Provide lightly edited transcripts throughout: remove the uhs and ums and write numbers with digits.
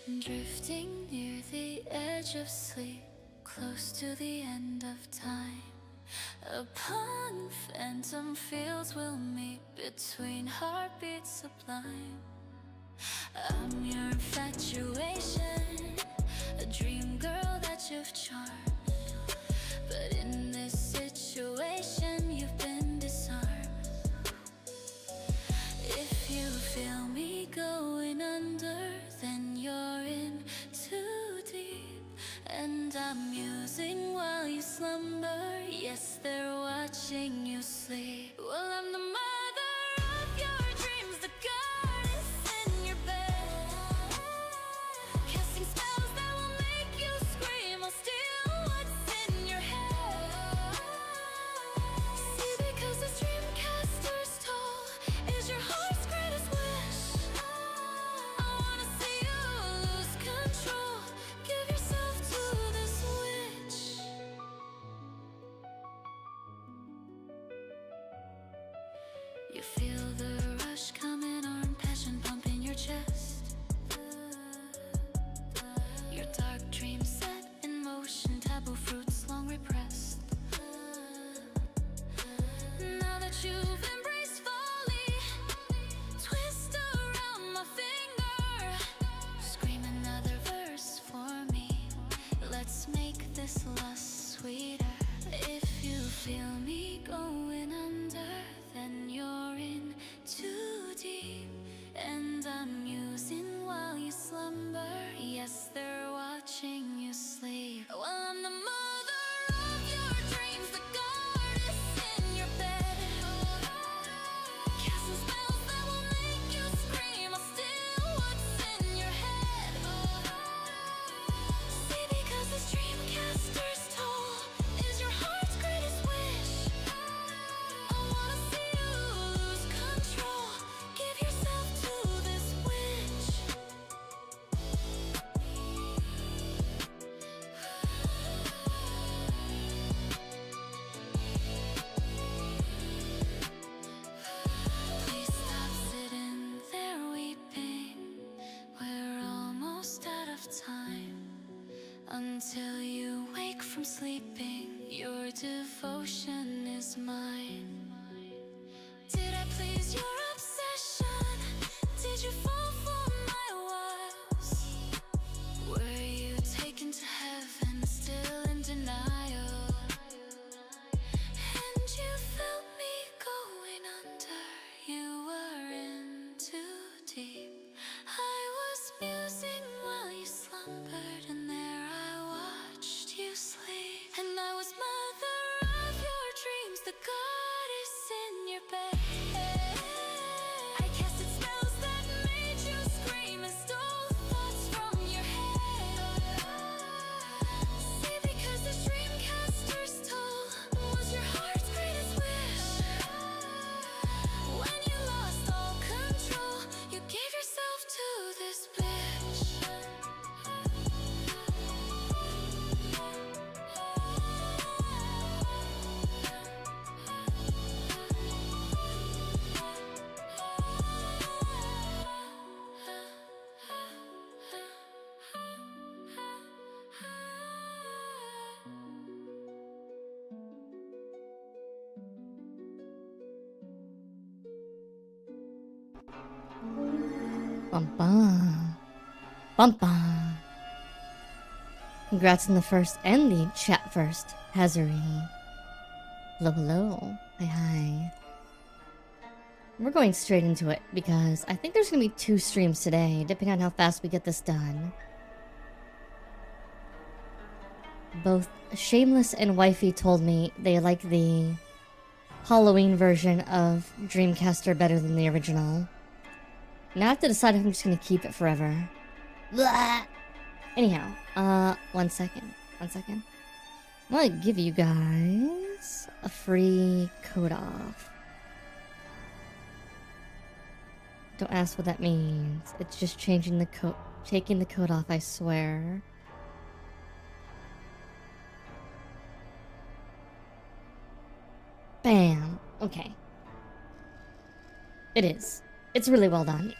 Drifting near the edge of sleep, close to the end of time. Upon phantom fields we'll meet, between heartbeats sublime. I'm your infatuation, a dream girl that you've charmed. But in this situation you've been disarmed. If you feel me going under, then you're in too deep. And I'm musing while you slumber. Yes, they're watching you sleep. Well, I'm the mother of your dreams, the goddess in your bed, casting spells that will make you scream. I'll steal what's in your head. See, because this dreamcaster's toll is your heart's greatest wish. I wanna see you lose control. Give yourself to this witch. You feel the rush coming on, passion pumping your chest. Your dark dreams set in motion, taboo fruits long repressed. Now that you've embraced folly, twist around my finger. Scream another verse for me. Let's make this lust sweeter. If you feel me going under, then you're in too deep. And I'm musing while you slumber. Yes, they're watching you sleep. Well, I'm the mother of your dreams, the goddess in your bed, casting spells that will make you scream. I'll steal what's in your head. See, because this dreamcaster's toll is your heart's greatest wish. I wanna see you lose control. Give yourself to this witch. Please stop sitting there weeping. We're almost out of time. Until you wake from sleeping, your devotion is mine. Did I please your obsession? Did you fall for my wiles? Were you taken to heaven, still in denial? And you felt me going under. You were in too deep. I was musing while you slumbered, and there I watched you sleep. And I was mother of your dreams, the goddess in your bed. I casted spells that made you scream and stole thoughts from your head. See, because this dreamcaster's toll was your heart's greatest wish. When you lost all control, you gave yourself to this bitch. Bum bum. Bum bum. Congrats on the first and the chat first. AsuReDi. Hello, hello. Hi, hi. We're going straight into it because I think there's gonna be 2 streams today, depending on how fast we get this done. Both Shameless and Wifey told me they like the Halloween version of Dreamcaster better than the original. Now I have to decide if I'm just gonna keep it forever. Blah! Anyhow, one second. I'm gonna give you guys a free code off. Don't ask what that means. It's just changing the code, taking the code off, I swear. Bam. Okay. It is. It's really well done.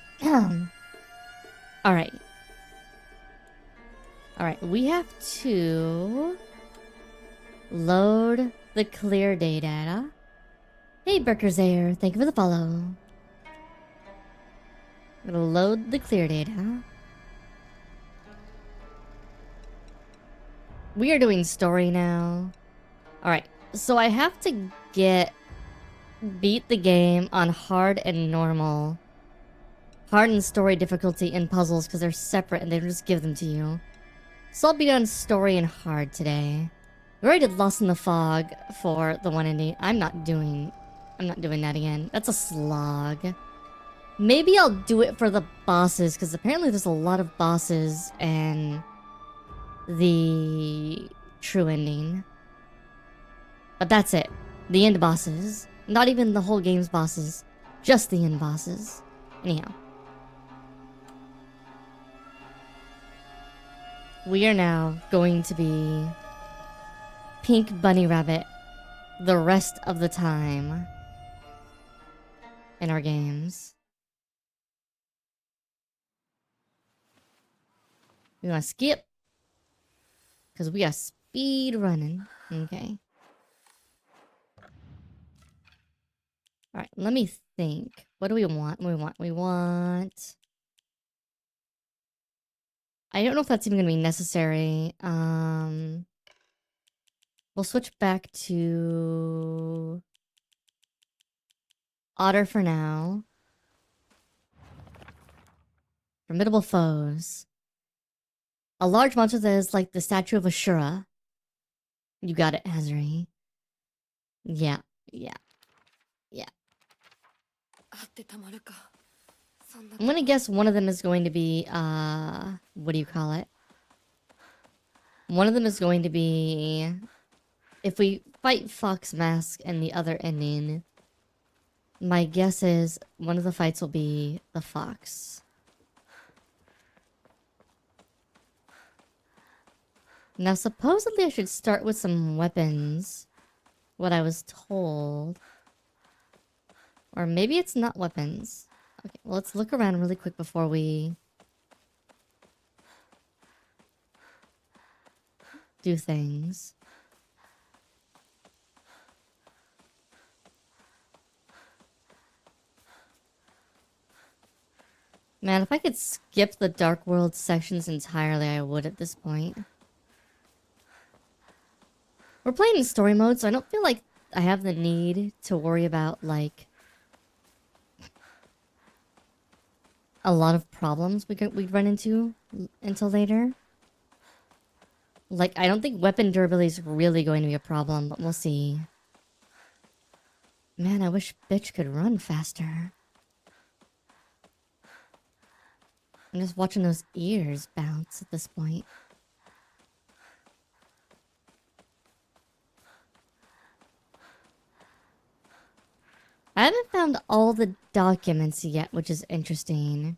Alright. Alright, we have to load the clear day data. Hey, Berkerzayer, thank you for the follow. I'm gonna load the clear data. We are doing story now. Alright, so I have to beat the game on hard and normal. Hard and story difficulty in puzzles because they're separate and they don't just give them to you. So I'll be on story and hard today. We already did Lost in the Fog for the 180. I'm not doing that again. That's a slog. Maybe I'll do it for the bosses because apparently there's a lot of bosses and the true ending. But that's it. The end bosses. Not even the whole game's bosses. Just the end bosses. Anyhow. We are now going to be Pink Bunny Rabbit the rest of the time in our games. We want to skip because we are speed running. Okay. Alright, let me think. What do we want? We want... I don't know if that's even going to be necessary. We'll switch back to Otter for now. Formidable foes. A large monster that is like the statue of Ashura. You got it, Azuri. Yeah. I'm gonna guess one of them is going to be, what do you call it? One of them is going to be... If we fight Fox Mask and the other ending, my guess is one of the fights will be the Fox. Now, supposedly I should start with some weapons. What I was told. Or maybe it's not weapons. Okay, well, let's look around really quick before we do things. Man, if I could skip the Dark World sections entirely, I would at this point. We're playing in story mode, so I don't feel like I have the need to worry about, like, a lot of problems we'd run into until later. Like, I don't think weapon durability is really going to be a problem, but we'll see. Man, I wish bitch could run faster. I'm just watching those ears bounce at this point. I haven't found all the documents yet, which is interesting.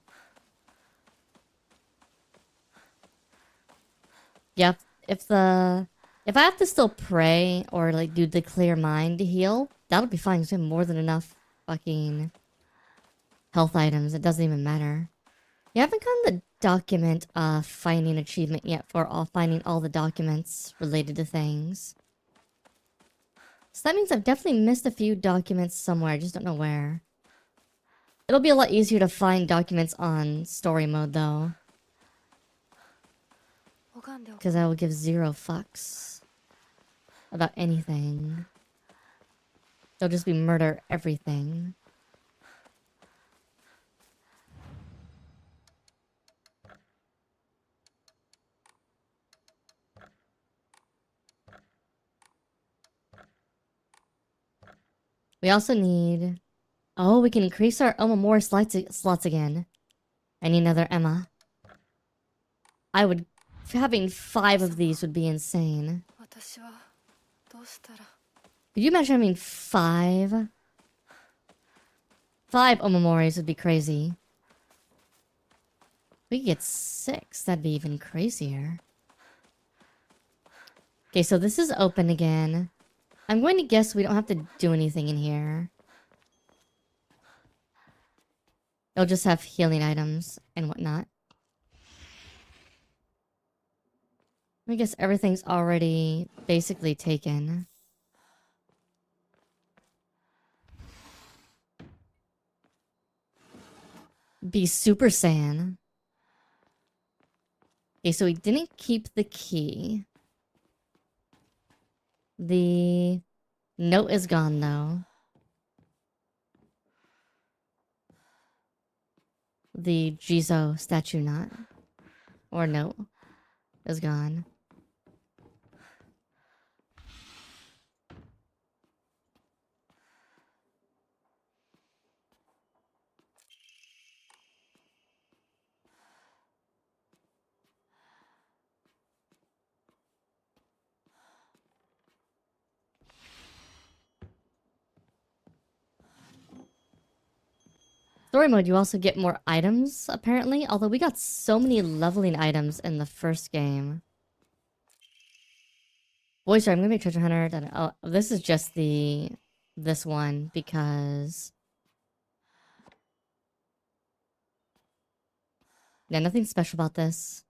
Yep, if I have to still pray or like do the clear mind to heal, that'll be fine. Because we have more than enough fucking health items. It doesn't even matter. You haven't gotten the document finding achievement yet for finding all the documents related to things. So that means I've definitely missed a few documents somewhere. I just don't know where. It'll be a lot easier to find documents on story mode though. Because I will give 0 fucks about anything. They'll just be murder everything. We also need... Oh, we can increase our Omamori slots again. I need another Emma. Having 5 of these would be insane. Could you imagine having 5? 5 Omamoris would be crazy. We could get 6. That'd be even crazier. Okay, so this is open again. I'm going to guess we don't have to do anything in here. It'll just have healing items and whatnot. I guess everything's already basically taken. Be Super Saiyan. Okay, so we didn't keep the key. The note is gone though. The Jizo statue not. Or note is gone. Story mode, you also get more items, apparently. Although we got so many leveling items in the first game. Boy, sorry, I'm gonna make Treasure Hunter. Oh, this is just this one because yeah, nothing special about this.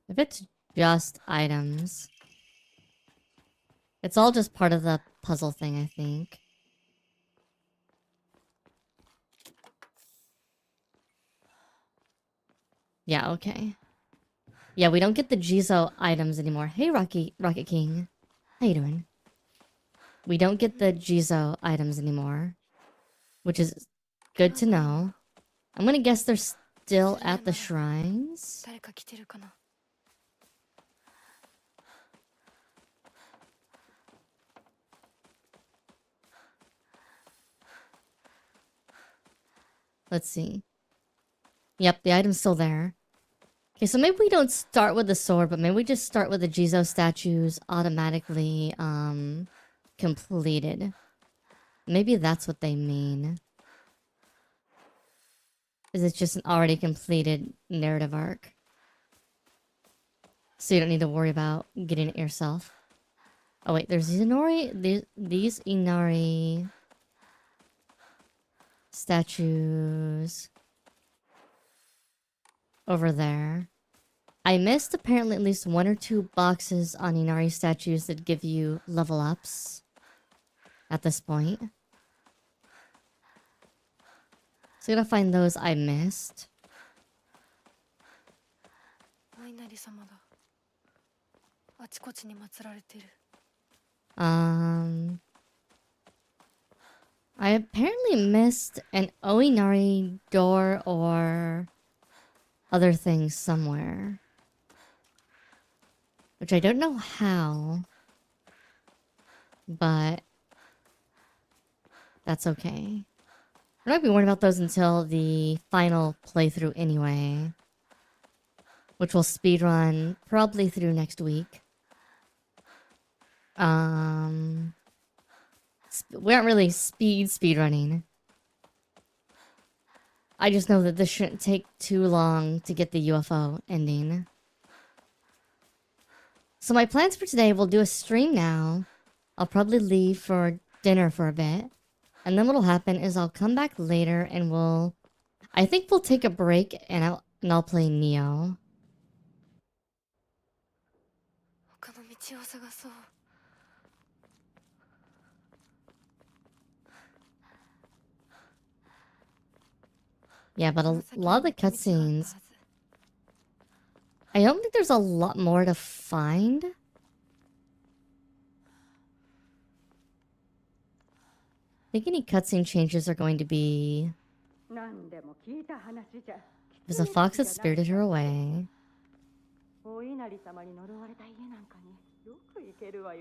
If it's just items, it's all just part of the puzzle thing, I think. Yeah, okay. Yeah, we don't get the Jizo items anymore. Hey, Rocket King. How you doing? We don't get the Jizo items anymore, which is good to know. I'm gonna guess they're still at the shrines. Let's see. Yep, the item's still there. Okay, so maybe we don't start with the sword, but maybe we just start with the Jizo statues automatically completed. Maybe that's what they mean. Is it's just an already completed narrative arc. So you don't need to worry about getting it yourself. Oh wait, there's these Inari, these Inari statues over there. I missed apparently at least 1 or 2 boxes on Inari statues that give you level ups at this point. So I'm gonna find those I missed. I apparently missed an Oinari door or other things somewhere. Which I don't know how. But that's okay. We're not gonna be worrying about those until the final playthrough anyway. Which will speedrun probably through next week. We aren't really speedrunning. I just know that this shouldn't take too long to get the UFO ending. So my plans for today, we'll do a stream now. I'll probably leave for dinner for a bit. And then what'll happen is I'll come back later and I think we'll take a break and I'll play Neo. Yeah, but a lot of the cutscenes, I don't think there's a lot more to find. I think any cutscene changes are going to be... There's a fox that spirited her away.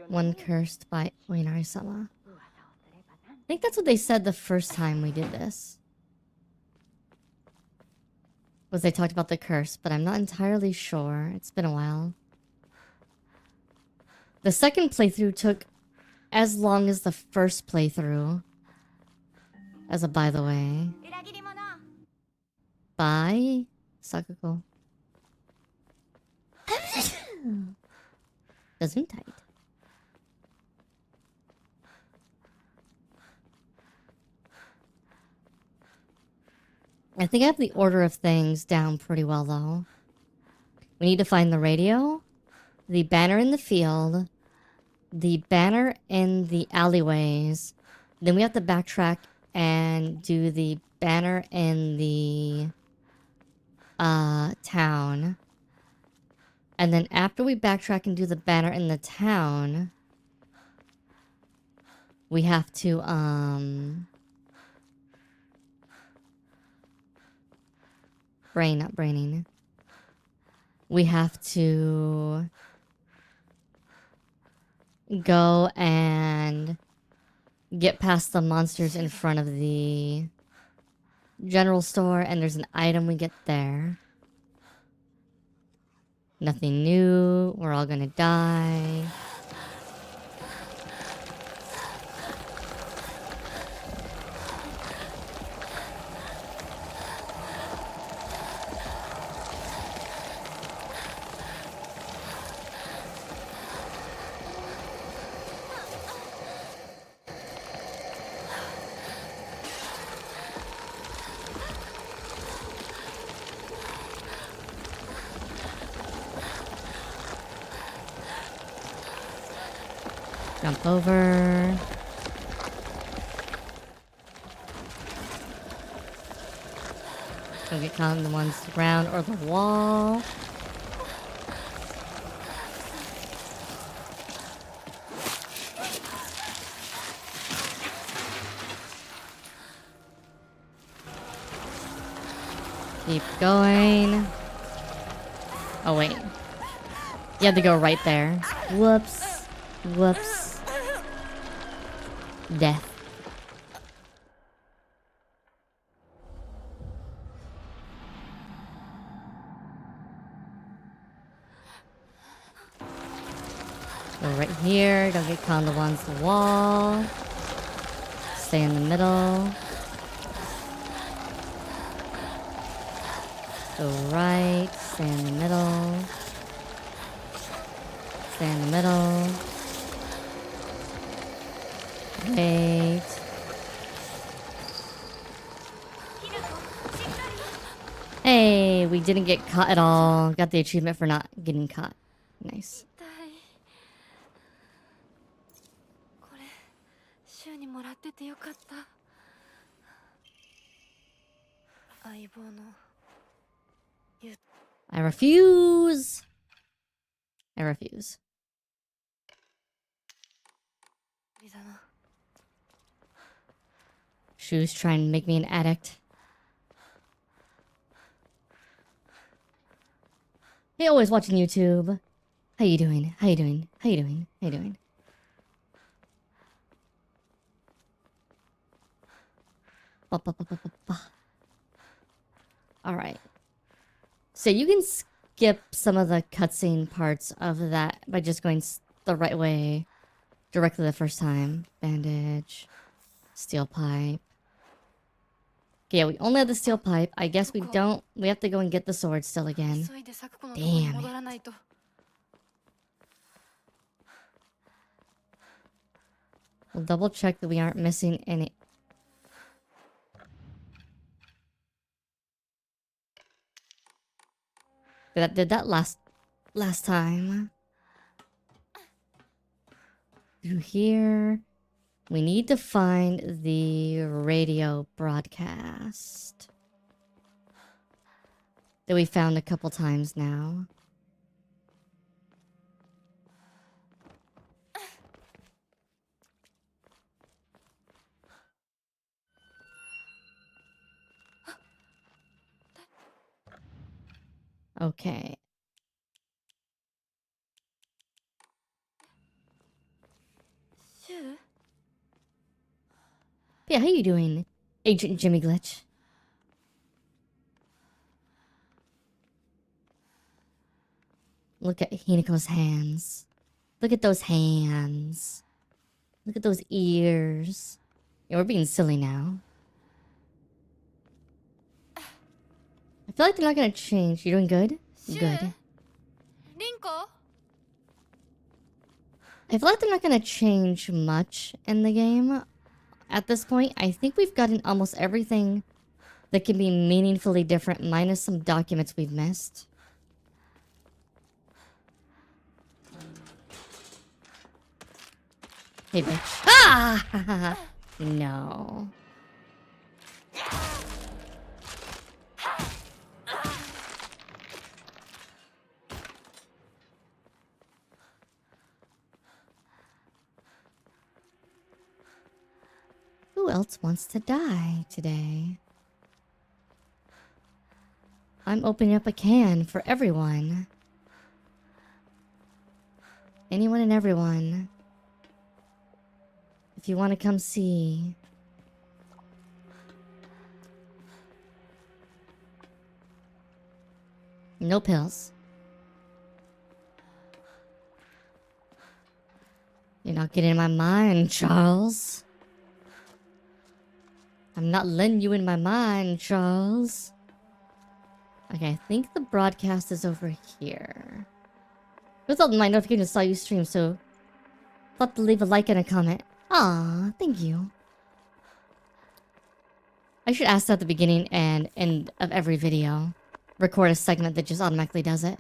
One cursed by Oinari-sama. I think that's what they said the first time we did this. Was they talked about the curse, but I'm not entirely sure. It's been a while. The second playthrough took as long as the first playthrough. As a by the way. Bye, Sakuko. Gesundheit. I think I have the order of things down pretty well, though. We need to find the radio, the banner in the field, the banner in the alleyways. Then we have to backtrack and do the banner in the town. And then after we backtrack and do the banner in the town, we have to not braining. We have to go and get past the monsters in front of the general store, and there's an item we get there. Nothing new. We're all gonna die. Jump over. Don't get caught in the ones around or the wall. Keep going. Oh wait. You had to go right there. Whoops. Whoops. Death. Go right here. Don't get caught on the ones on the wall. Stay in the middle. Go right. Stay in the middle. Stay in the middle. Wait. Hey, we didn't get caught at all. Got the achievement for not getting caught. Nice. I refuse. I refuse. Shoes trying to make me an addict. Hey, always watching YouTube. How you doing? How you doing? How you doing? How you doing? Alright. So you can skip some of the cutscene parts of that by just going the right way directly the first time. Bandage. Steel pipe. Okay, yeah, we only have the steel pipe. I guess we don't... We have to go and get the sword still again. Damn it. We'll double check that we aren't missing any... That did that last time. Through here. We need to find the radio broadcast that we found a couple times now. Okay. Yeah, how you doing, Agent Jimmy Glitch? Look at Hinako's hands. Look at those hands. Look at those ears. Yeah, we're being silly now. I feel like they're not gonna change. You're doing good? Good. I feel like they're not gonna change much in the game. At this point, I think we've gotten almost everything that can be meaningfully different, minus some documents we've missed. Hey, bitch. Ah! No. Who else wants to die today? I'm opening up a can for everyone. Anyone and everyone. If you want to come see. No pills. You're not getting in my mind, Charles. I'm not letting you in my mind, Charles. Okay, I think the broadcast is over here. Without my notification saw you stream, so thought to leave a like and a comment. Ah, thank you. I should ask that at the beginning and end of every video. Record a segment that just automatically does it.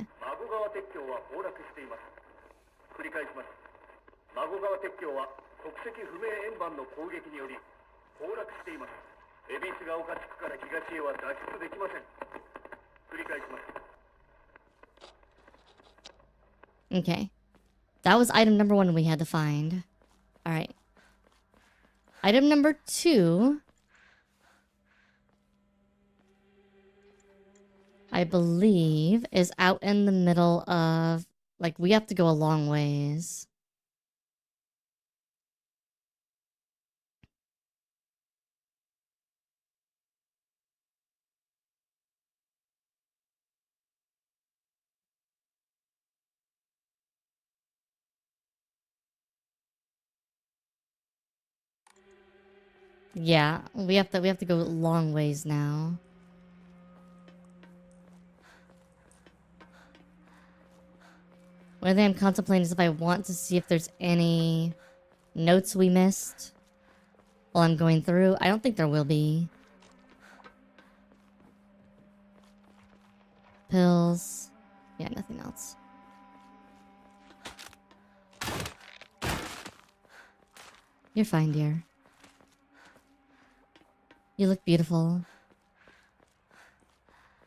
Okay. That was item number 1 we had to find. Alright. Item number 2... I believe is out in the middle of... Like, we have to go a long ways. Yeah, we have to go long ways now. One thing I'm contemplating is if I want to see if there's any notes we missed while I'm going through. I don't think there will be. Pills. Yeah, nothing else. You're fine, dear. You look beautiful.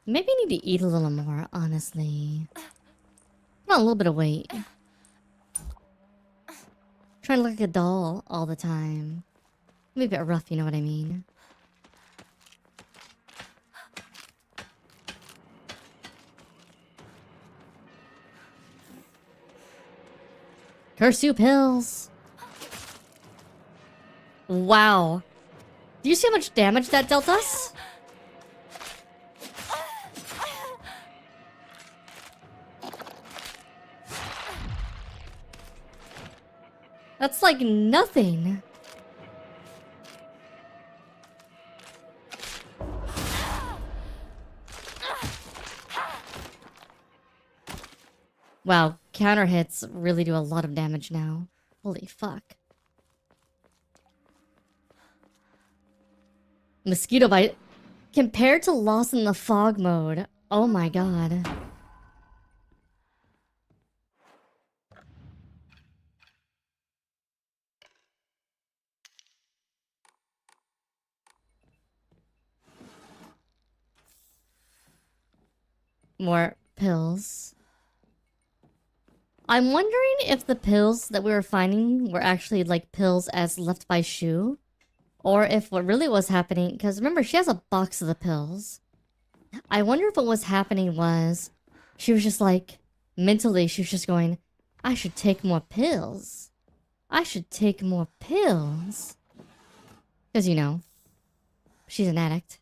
Maybe I need to eat a little more, honestly. Not a little bit of weight. Trying to look like a doll all the time. Maybe a bit rough, you know what I mean. Curse you, pills! Wow. Do you see how much damage that dealt us? That's like nothing. Wow, counter hits really do a lot of damage now. Holy fuck. Mosquito bite. Compared to Lost in the Fog mode. Oh my god. More pills. I'm wondering if the pills that we were finding were actually like pills as left by Shu. Or if what really was happening, because remember, she has a box of the pills. I wonder if what was happening was, she was just like, mentally, she was just going, I should take more pills. I should take more pills. Because, you know, she's an addict.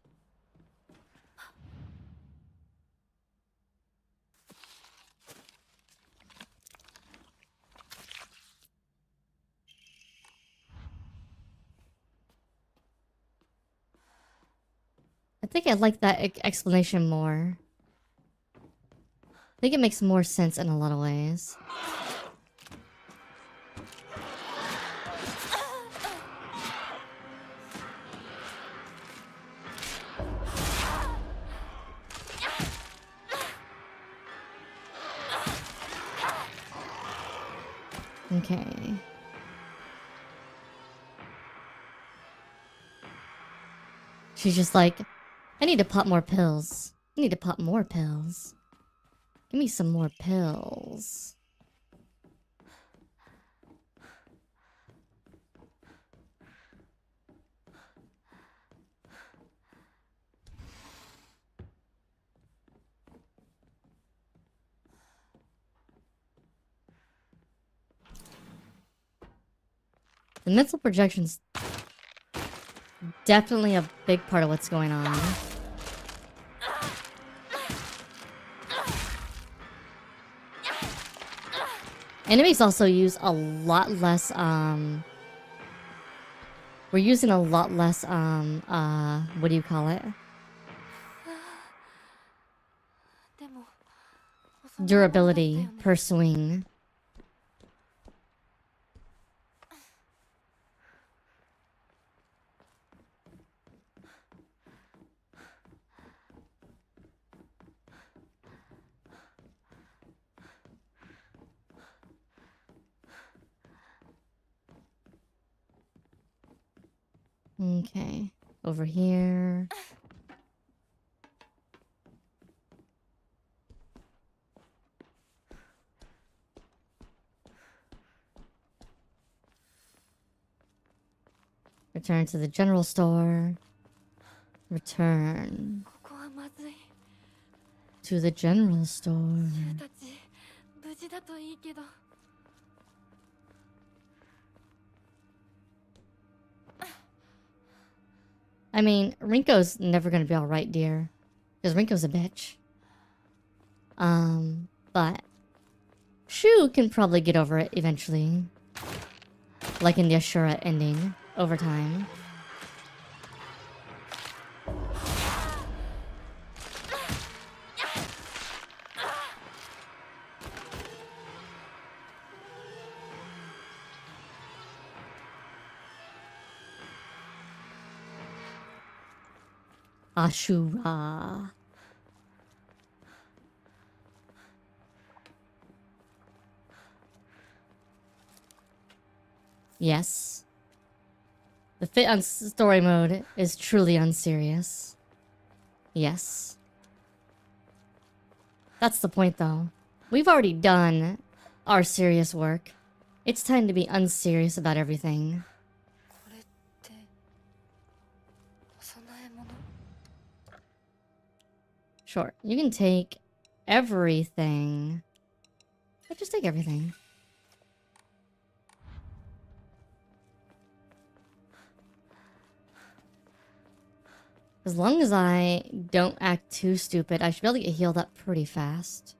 I think I like that explanation more. I think it makes more sense in a lot of ways. Okay. She's just like, I need to pop more pills. I need to pop more pills. Give me some more pills. The mental projection's definitely a big part of what's going on. Enemies also use a lot less, we're using a lot less, what do you call it? Durability per swing. Okay, over here. Return to the general store. Return to the general store. I mean, Rinko's never gonna be alright, dear. Because Rinko's a bitch. But Shu can probably get over it eventually. Like in the Ashura ending, over time. Ashura. Yes. The fit on story mode is truly unserious. Yes. That's the point though. We've already done our serious work. It's time to be unserious about everything. Sure, you can take everything. But just take everything. As long as I don't act too stupid, I should be able to get healed up pretty fast.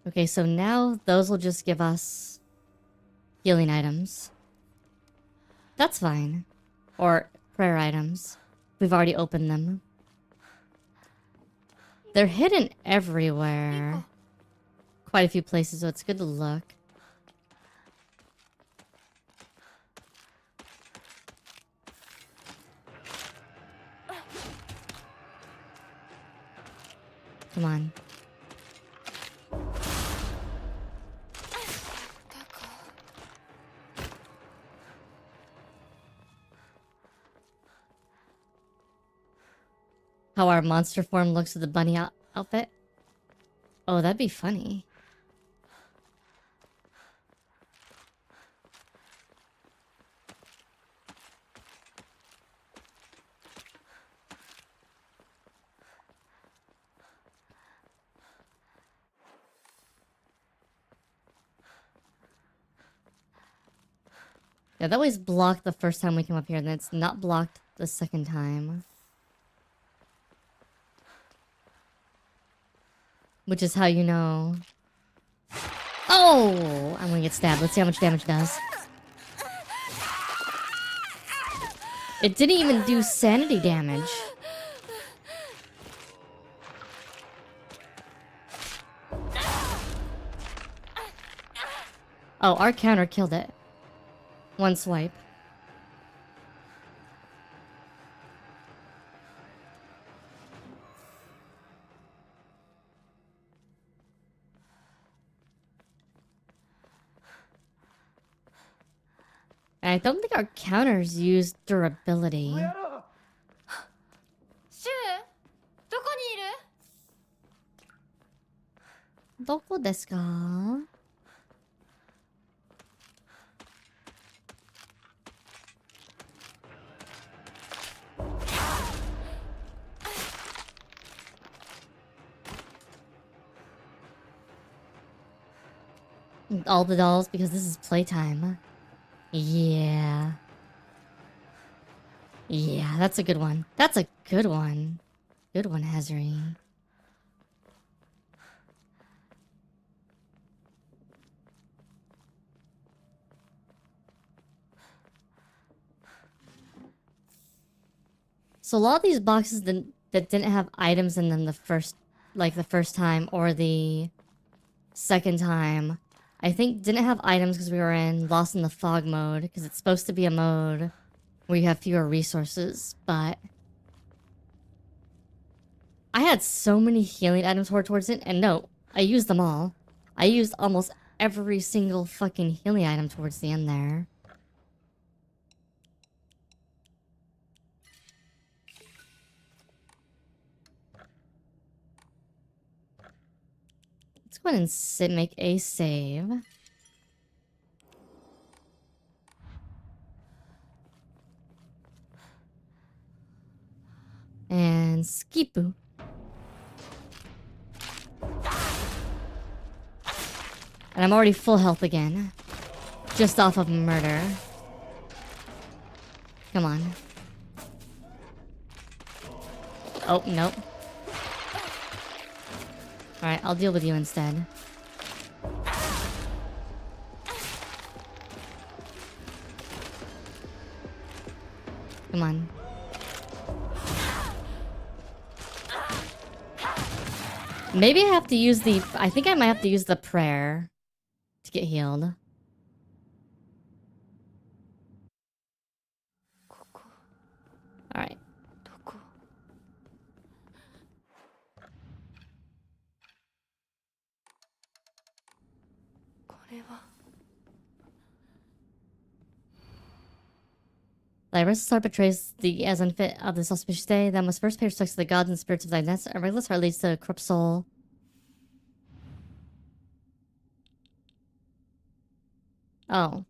Okay, so now those will just give us healing items. That's fine. Or prayer items. We've already opened them. They're hidden everywhere. Quite a few places, so it's good to look. Come on. How our monster form looks with the bunny outfit? Oh, that'd be funny. Yeah, that was blocked the first time we came up here, and then it's not blocked the second time. Which is how you know. Oh! I'm gonna get stabbed. Let's see how much damage it does. It didn't even do sanity damage. Oh, our counter killed it. One swipe. And I don't think our counters use durability. シュウ、どこにいる？どこですか? All the dolls because this is playtime. Yeah. Yeah, that's a good one. That's a good one. Good one, Hazri. So a lot of these boxes that didn't have items in them the first time or the second time, I think didn't have items because we were in Lost in the Fog mode, because it's supposed to be a mode where you have fewer resources, but I had so many healing items towards it, and no, I used them all. I used almost every single fucking healing item towards the end there. Let's go ahead and make a save. And Skipu. And I'm already full health again. Just off of murder. Come on. Oh, nope. Alright, I'll deal with you instead. Come on. Maybe I have to use the... I think I might have to use the prayer to get healed. Alright. Lyris' heart betrays the as unfit of this auspicious day. Thou must first pay respects to the gods and spirits of thy nest. A reckless heart leads to a corrupt soul. Oh.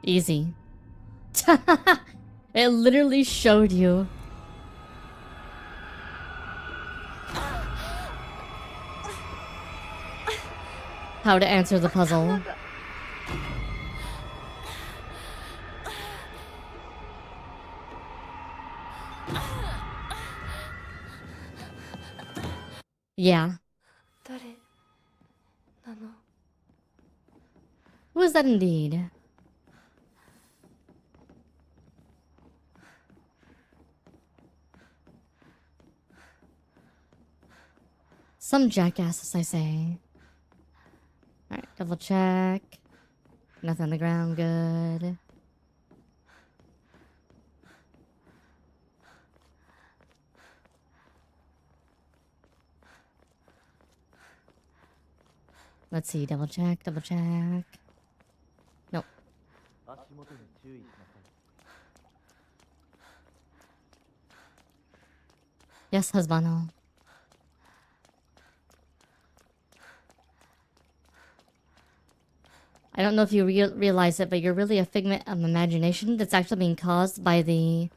Easy. It literally showed you. How to answer the puzzle. Yeah. Who is that indeed? Some jackass, as I say. Alright, double check. Nothing on the ground, good. Let's see, double check, double check. Nope. Yes, husbando. I don't know if you realize it, but you're really a figment of imagination that's actually being caused by the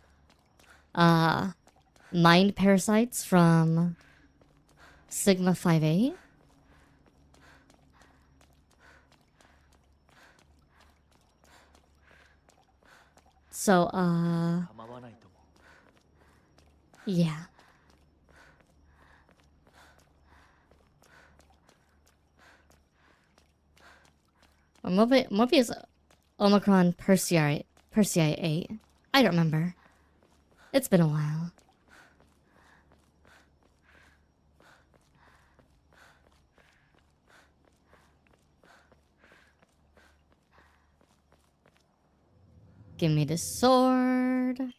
mind parasites from Sigma 5A. So, yeah. Or Morbius Omicron Persei 8. I don't remember. It's been a while. Give me the sword.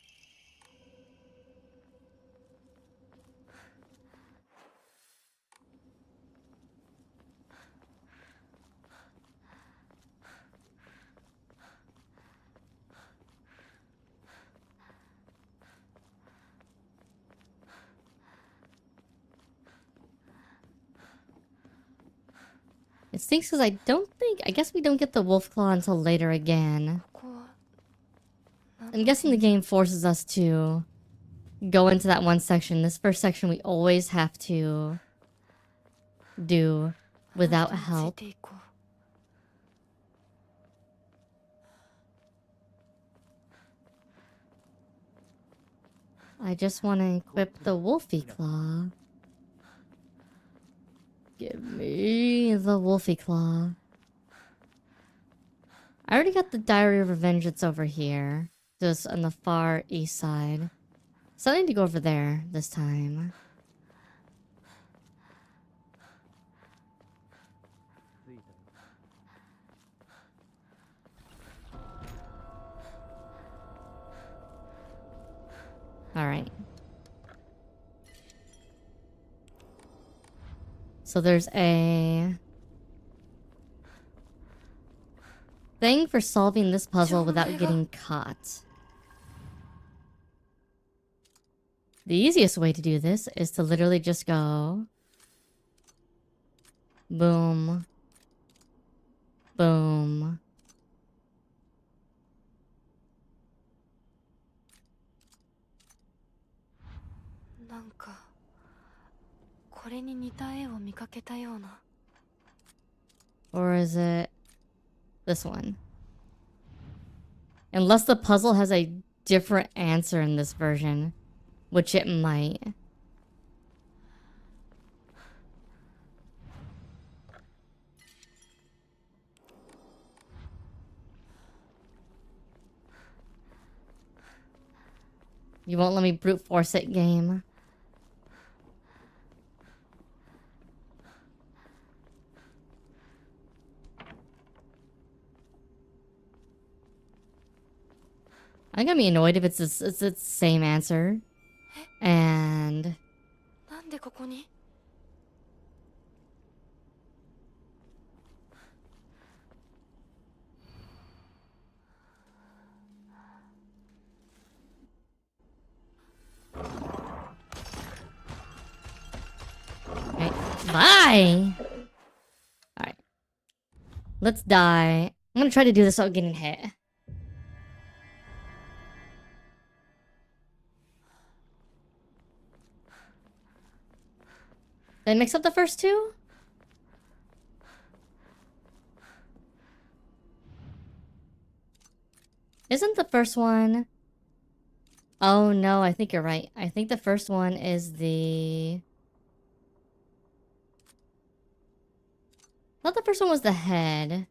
It stinks because I guess we don't get the wolf claw until later again. I'm guessing the game forces us to go into that one section. This first section we always have to do without help. I just want to equip the wolfy claw. Give me the wolfy claw. I already got the Diary of Revenge that's over here. Just on the far east side. So I need to go over there this time. Alright. So there's a thing for solving this puzzle without getting caught. The easiest way to do this is to literally just go boom, boom. Or is it this one? Unless the puzzle has a different answer in this version, which it might. You won't let me brute force it, game. I'm gonna be annoyed if it's the same answer. And okay, bye. Alright. Let's die. I'm gonna try to do this without getting hit. Did I mix up the first two? Isn't the first one... Oh no, I think you're right. I think the first one is the... I thought the first one was the head.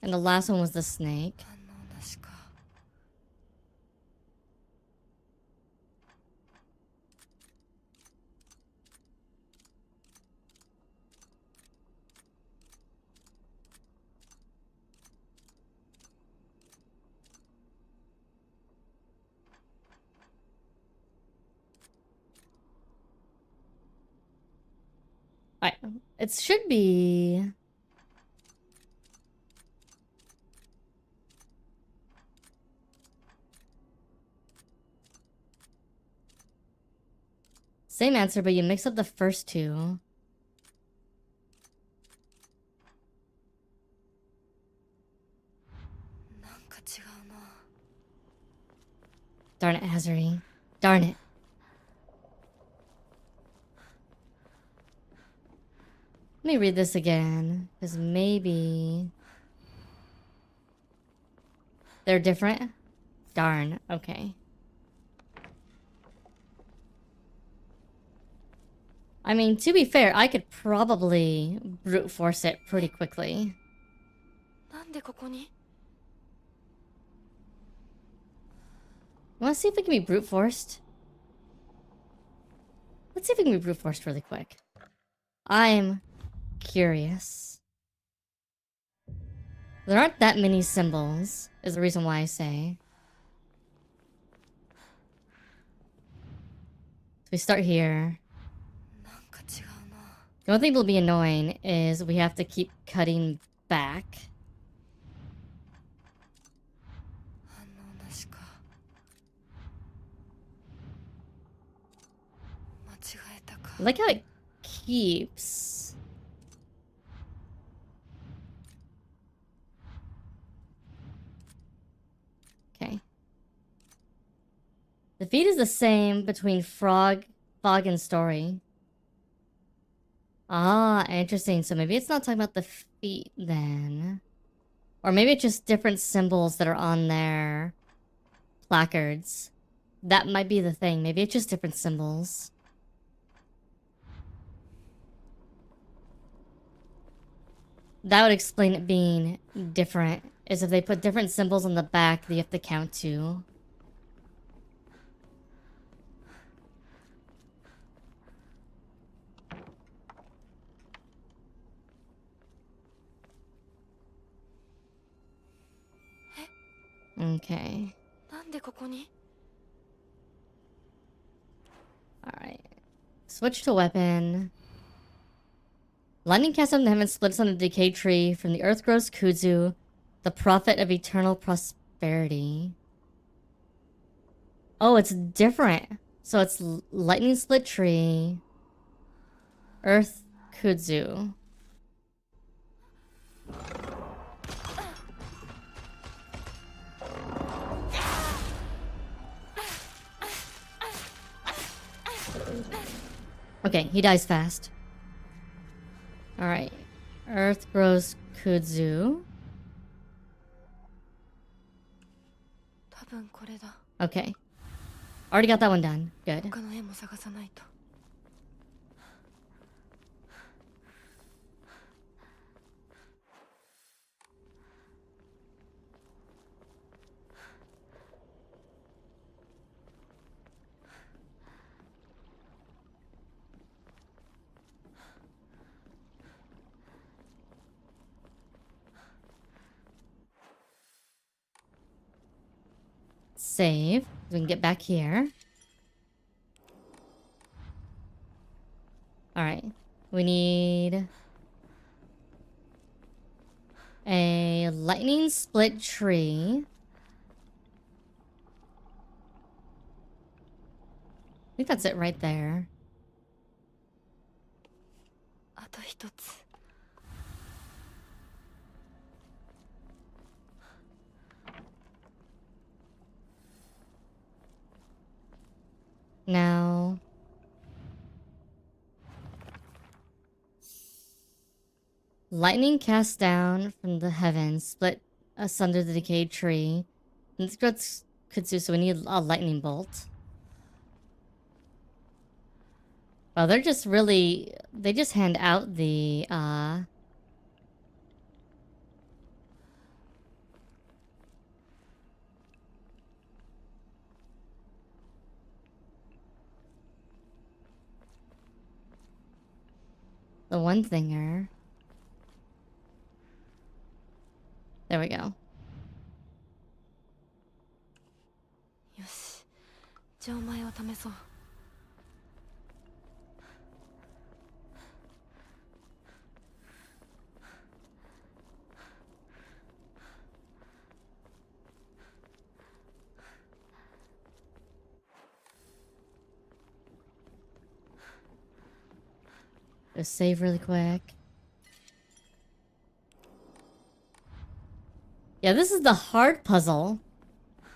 And the last one was the snake. Alright, it should be... Same answer, but you mix up the first two. Darn it, AsuReDi. Darn it. Let me read this again, because maybe... They're different? Darn, okay. I mean, to be fair, I could probably brute force it pretty quickly. Wanna see if it can be brute forced? Let's see if it can be brute forced really quick. I'm curious. There aren't that many symbols, is the reason why I say. So we start here. The only thing that'll be annoying is we have to keep cutting back. I like how it keeps. Okay. The feed is the same between fog and story. Ah, interesting. So maybe it's not talking about the feet then. Or maybe it's just different symbols that are on their placards. That might be the thing. Maybe it's just different symbols. That would explain it being different. Is if they put different symbols on the back that you have to count to. Okay. Alright. Switch to weapon. Lightning cast from the heavens splits on the decay tree. From the earth grows kudzu, the prophet of eternal prosperity. Oh, it's different. So it's lightning split tree. Earth kudzu. Okay, he dies fast. Alright. Earth grows kudzu. Okay. Already got that one done. Good. Save. We can get back here. Alright. We need a lightning split tree. I think that's it right there. Now, lightning cast down from the heavens, split asunder the decayed tree. And this grows kudzu, so we need a lightning bolt. Well, they're just really... They just hand out the, the one thinger. There we go. Just save really quick. Yeah, this is the hard puzzle.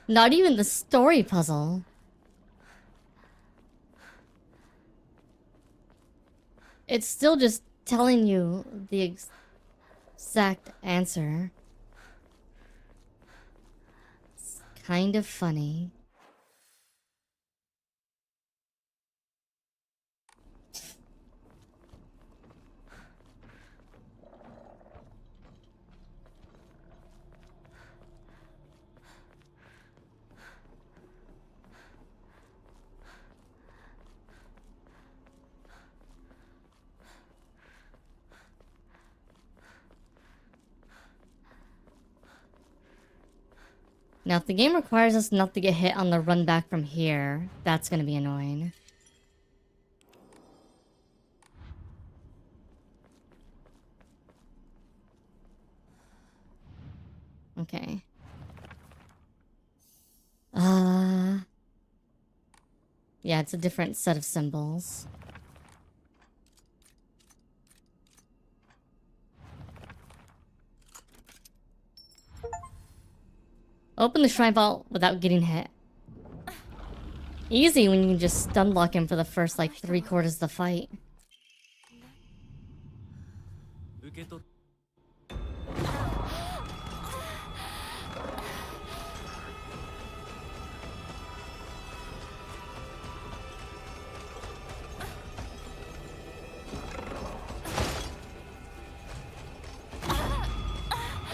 Not even the story puzzle. It's still just telling you the exact answer. It's kind of funny. Now, if the game requires us not to get hit on the run back from here, that's gonna be annoying. Okay. Yeah, it's a different set of symbols. Open the shrine vault without getting hit. Easy when you can just stun lock him for the first, like, 3/4 of the fight.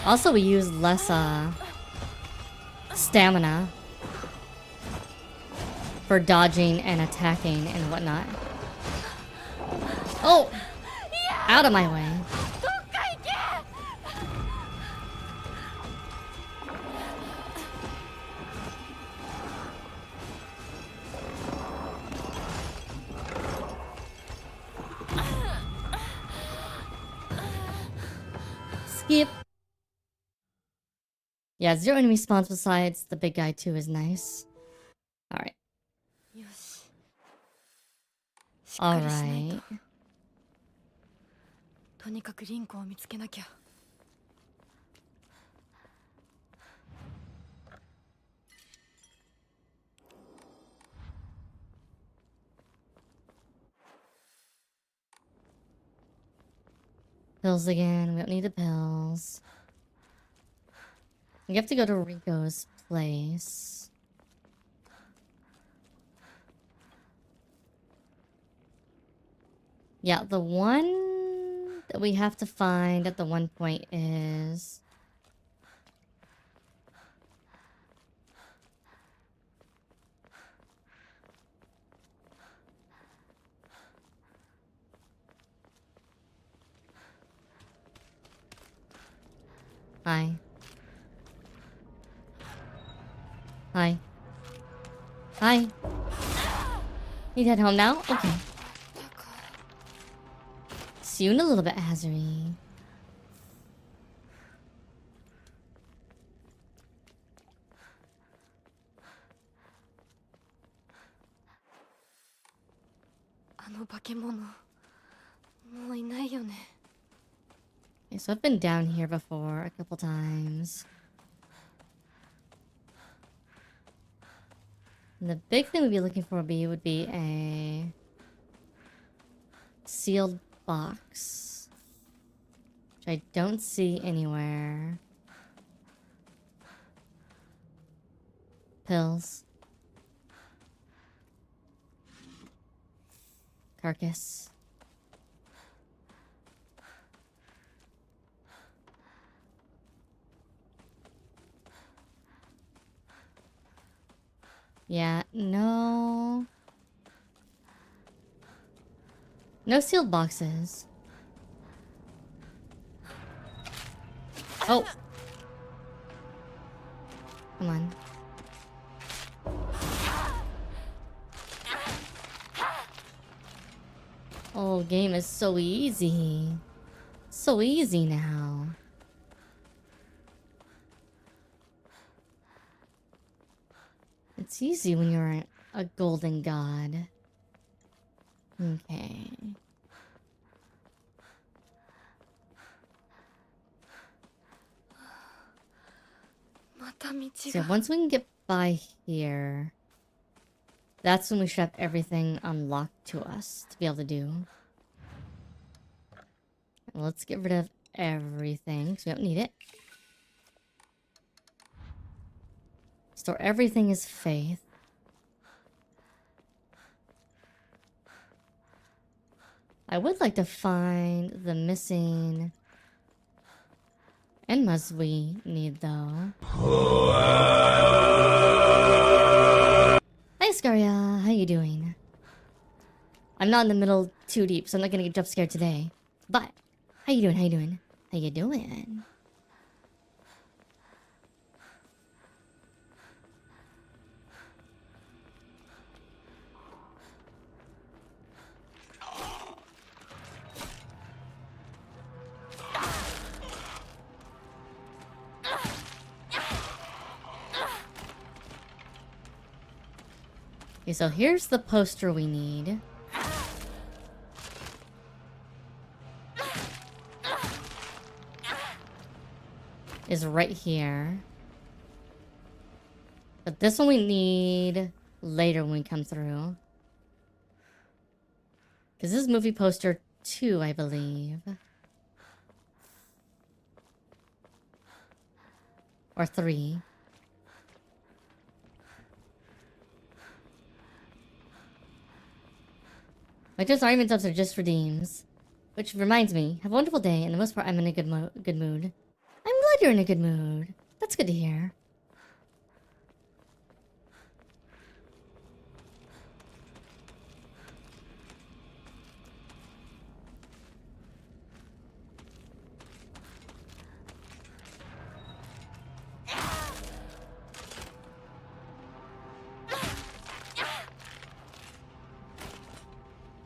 Also, we use less, stamina for dodging and attacking and whatnot. Oh! Out of my way. Skip. Yeah, 0 enemy spawns besides the big guy too is nice. Alright. Alright. Pills again. We don't need the pills. We have to go to Rico's place. Yeah, the one that we have to find at the one point is... Hi. Hi. Hi. Need to head home now? Okay. See you in a little bit, AsuReDi. Okay, so I've been down here before a couple times. And the big thing we'd be looking for would be a sealed box, which I don't see anywhere. Pills. Carcass. Yeah, no. No sealed boxes. Oh. Come on. Oh, game is so easy. So easy now. It's easy when you're a golden god. Okay. So once we can get by here, that's when we should have everything unlocked to us to be able to do. Let's get rid of everything, so we don't need it. Store everything as faith. I would like to find the missing Enmas we need, though. Hi, Scaria. How you doing? I'm not in the middle too deep, so I'm not gonna get jump scared today. But, how you doing? How you doing? How you doing? Okay, so here's the poster we need. Is right here. But this one we need later when we come through. Because this is movie poster 2, I believe. Or 3. My just argument ups are just redeems. Which reminds me, have a wonderful day, and the most part I'm in a good mood. I'm glad you're in a good mood. That's good to hear.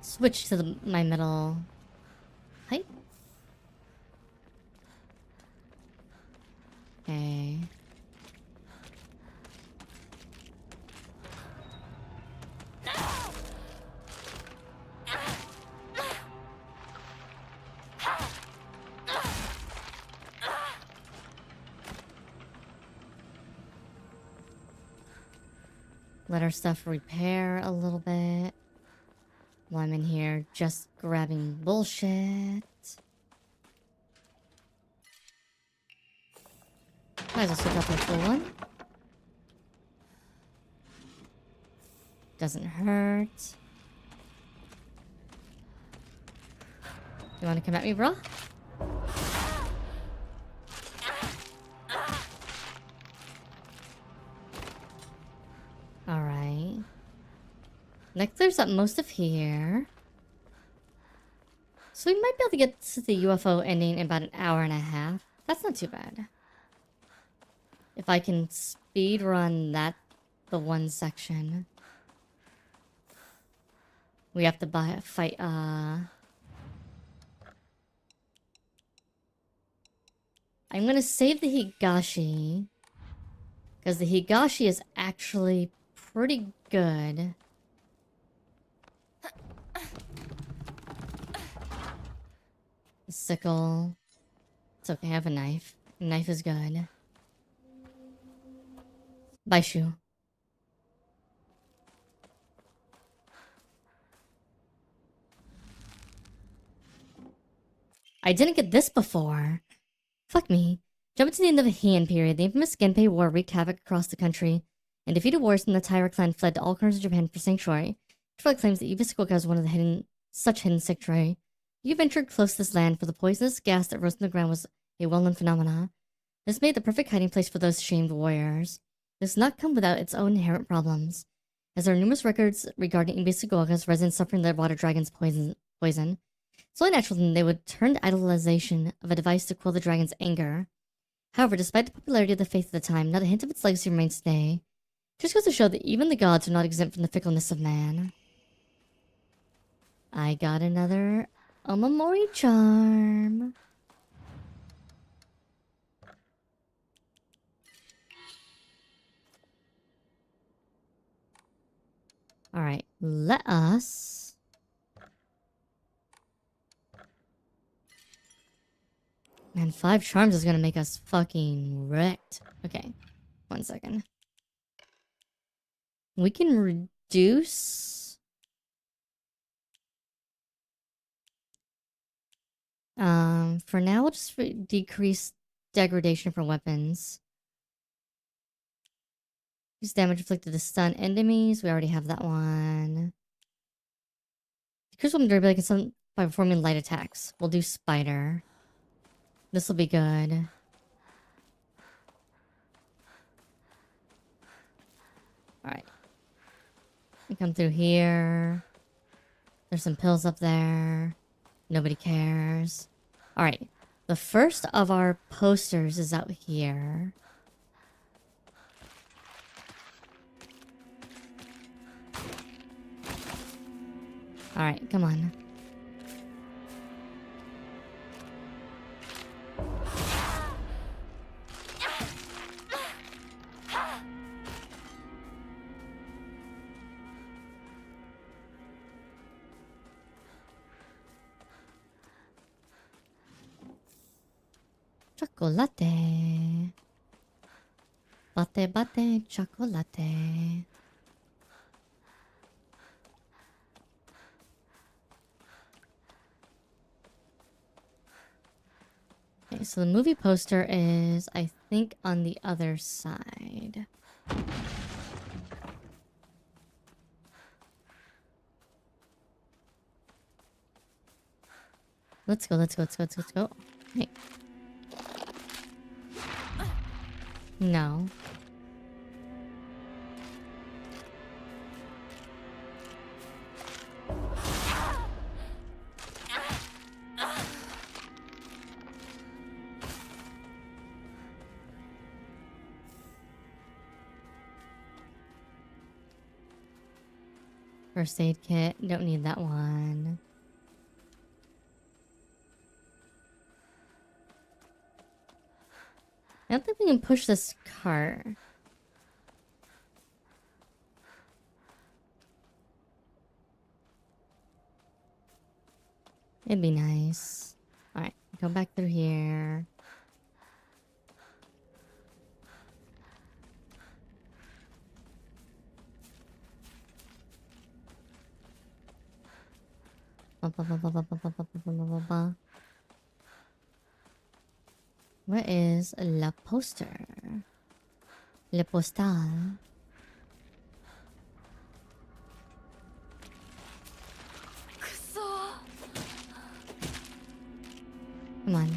Switch to my middle height. Okay. Let our stuff repair a little bit. While I'm in here just grabbing bullshit. Might as well switch out the full one. Doesn't hurt. You wanna come at me, bro? Alright. That clears up most of here. So we might be able to get to the UFO ending in about an hour and a half. That's not too bad. If I can speed run the one section. We have to fight, I'm gonna save the Higashi. Because the Higashi is actually pretty good. The sickle. It's okay, I have a knife. A knife is good. Bye, Shu. I didn't get this before. Fuck me. Jump into the end of the Heian period. The infamous Genpei War wreaked havoc across the country, and defeated warriors from the Taira clan fled to all corners of Japan for sanctuary. Twitchvod claims that Ebisugaoka is one of the such hidden sanctuary. You ventured close to this land, for the poisonous gas that rose from the ground was a well-known phenomena. This made the perfect hiding place for those shamed warriors. This does not come without its own inherent problems, as there are numerous records regarding Ebisugaoka's residents suffering the water dragon's poison. It's only natural that they would turn to idolization of a device to quell the dragon's anger. However, despite the popularity of the faith at the time, not a hint of its legacy remains today. Just goes to show that even the gods are not exempt from the fickleness of man. I got another Omamori charm. Alright, let us... Man, 5 charms is gonna make us fucking wrecked. Okay, 1 second. We can reduce... for now, we'll just decrease degradation for weapons. Use damage inflicted to stun enemies. We already have that one. Decrease weapon durability can stun by performing light attacks. We'll do spider. This will be good. Alright. We come through here. There's some pills up there. Nobody cares. Alright. The first of our posters is out here. Alright, come on. chocolate. Bate bate chocolate. Okay, so the movie poster is, I think, on the other side. Let's go, let's go, let's go, let's go. Hey. No. First aid kit. Don't need that one. I don't think we can push this cart. It'd be nice. Alright, go back through here. Where is la poster? Le postal. Come on.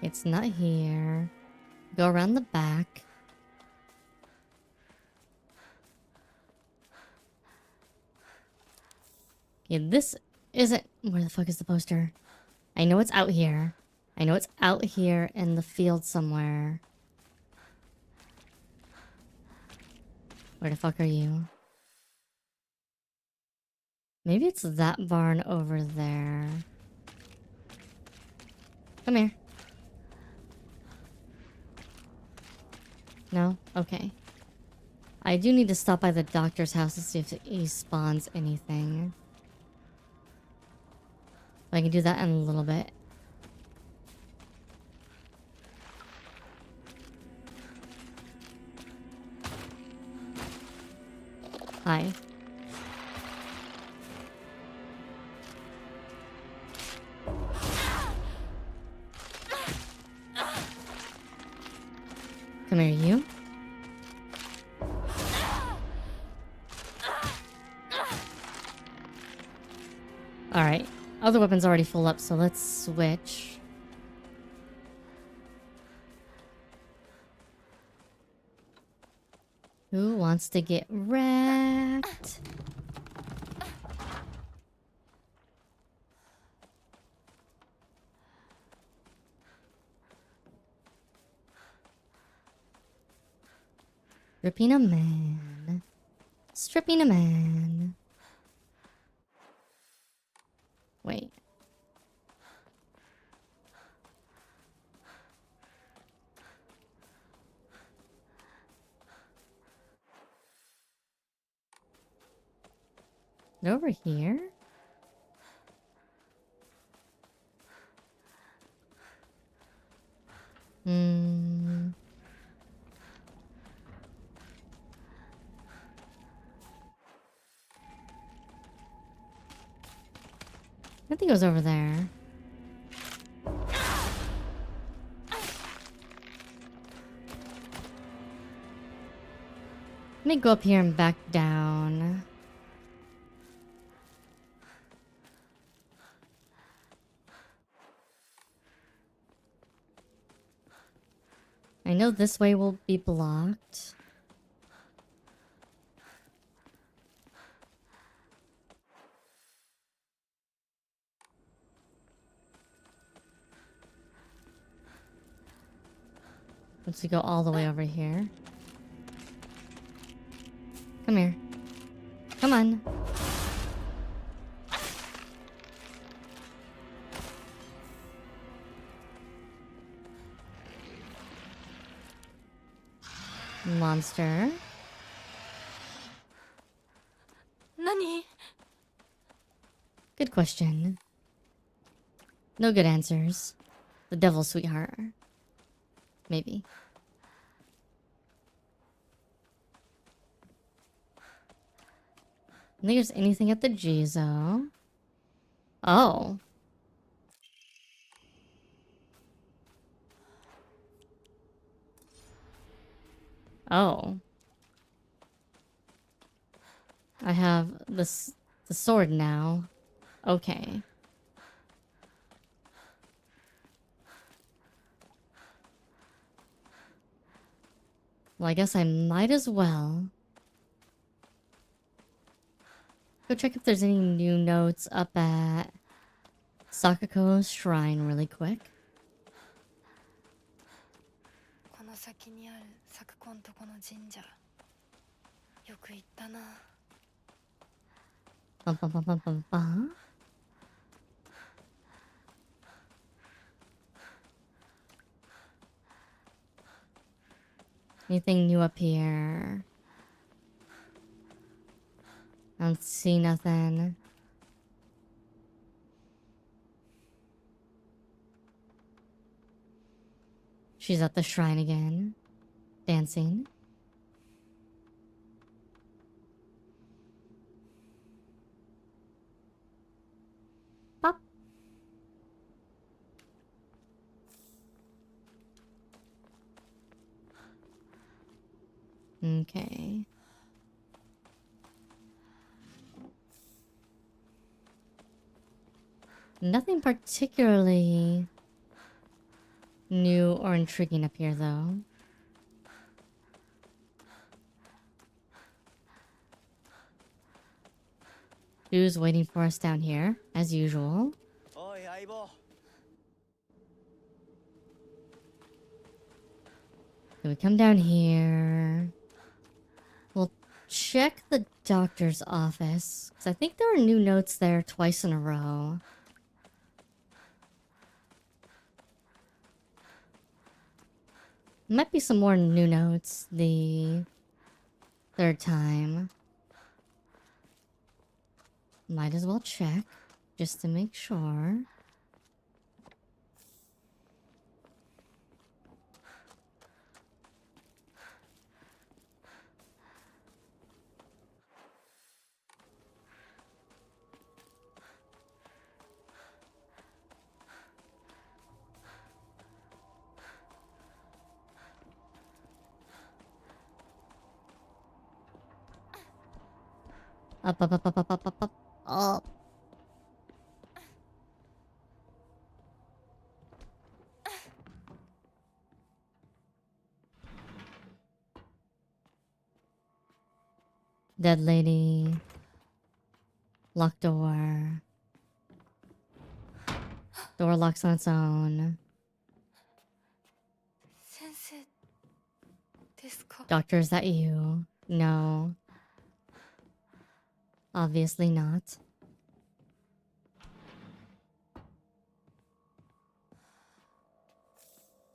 It's not here. Go around the back. Okay, this isn't... Where the fuck is the poster? I know it's out here. I know it's out here in the field somewhere. Where the fuck are you? Maybe it's that barn over there. Come here. No? Okay. I do need to stop by the doctor's house to see if he spawns anything. I can do that in a little bit. Hi. Come here, you. Alright. Other weapon's already full up, so let's switch. Who wants to get wrecked? Stripping a man. Stripping a man. Wait. They're over here? I think it was over there. Let me go up here and back down. I know this way will be blocked. Let's go all the way over here. Come here. Come on. monster? Nani? Good question. No good answers. The devil's sweetheart. Maybe. I think there's anything at the Jizo. Oh. Oh. I have the sword now. Okay. Well, I guess I might as well go check if there's any new notes up at Sakuko's shrine really quick. この先にある昨今とこの神社。よく行ったな。Bum, bum, bum, bum, bum, bum. Anything new up here? I don't see nothing. She's at the shrine again, dancing. Pop. Okay. Nothing particularly new or intriguing up here, though. Dude's waiting for us down here, as usual. So we come down here. We'll check the doctor's office, because I think there are new notes there twice in a row. Might be some more new notes the third time. Might as well check, just to make sure. Up, up, up, up, up, up, up, up. Up. Dead lady. Locked door. Door locks on its own. Sensei, desu ka? Doctor, is that you? No. Obviously not.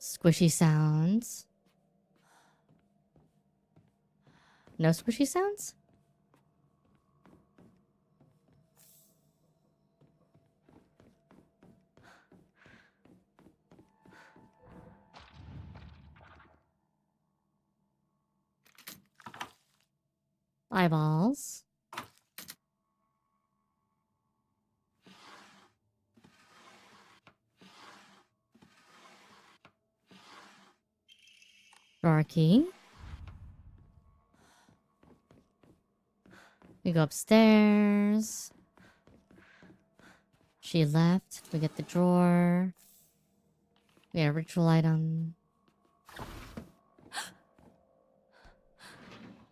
Squishy sounds. No squishy sounds? Eyeballs. Drawer key. We go upstairs. She left. We get the drawer. We get a ritual item.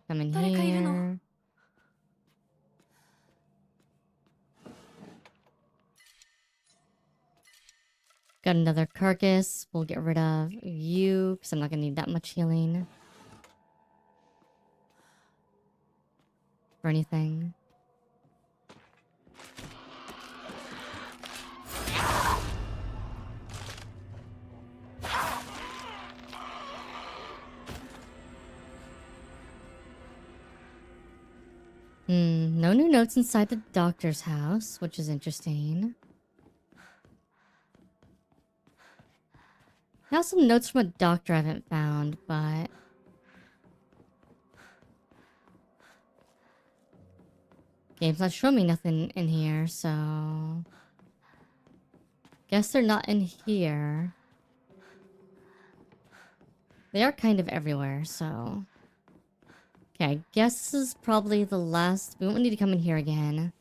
Come in here. Got another carcass. We'll get rid of you because I'm not gonna need that much healing. For anything. No new notes inside the doctor's house, which is interesting. Now some notes from a doctor I haven't found, but... game's not showing me nothing in here, so... guess they're not in here. They are kind of everywhere, so... okay, I guess this is probably the last... we won't need to come in here again.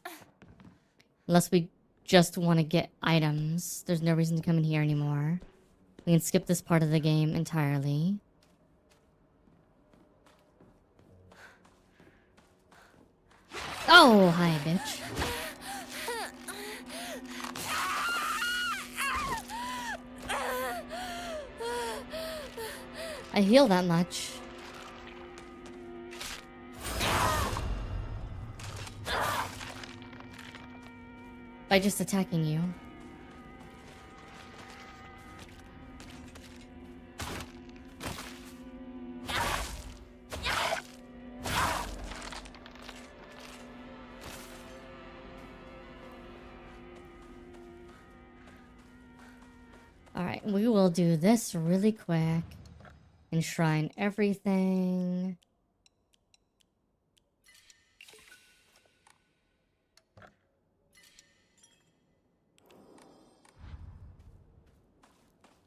Unless we just want to get items. There's no reason to come in here anymore. We can skip this part of the game entirely. Oh, hi, bitch. I heal that much. By just attacking you. Alright, we will do this really quick. Enshrine everything.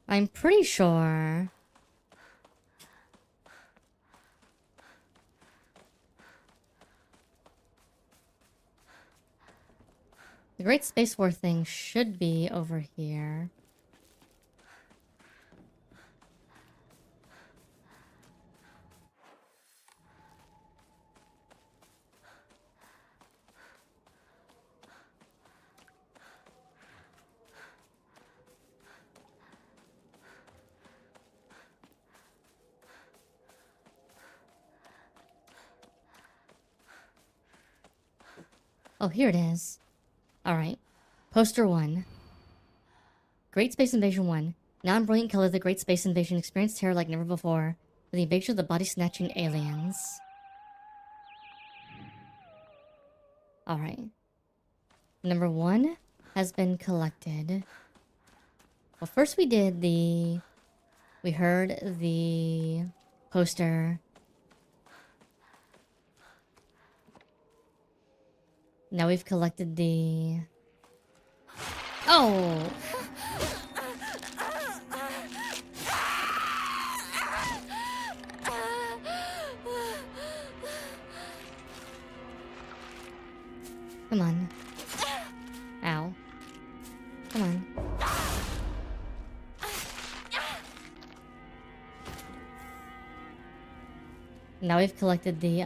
I'm pretty sure... the Great Space War thing should be over here. Oh, here it is. Alright. Poster 1. Great Space Invasion 1. Now in brilliant color, the Great Space Invasion experienced terror like never before, with the invasion of the body-snatching aliens. Alright. Number 1 has been collected. Well, first we did the... we heard the poster. Now we've collected the... oh! Come on. Ow. Come on. Now we've collected the,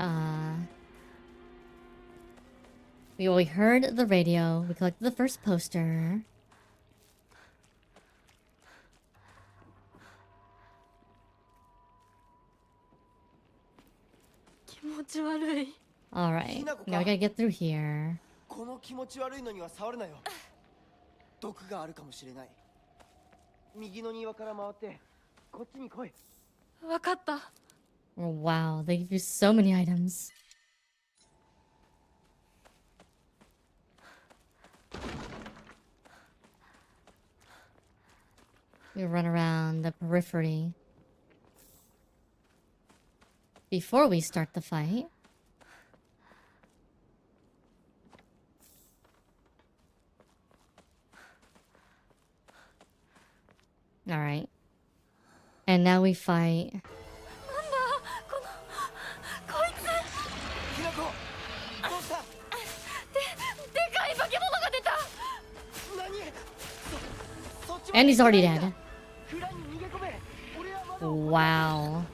we heard the radio. We collected the first poster. Alright, now we gotta get through here. Oh, wow, they give you so many items. We run around the periphery before we start the fight. Alright. And now we fight. And he's already dead. Wow.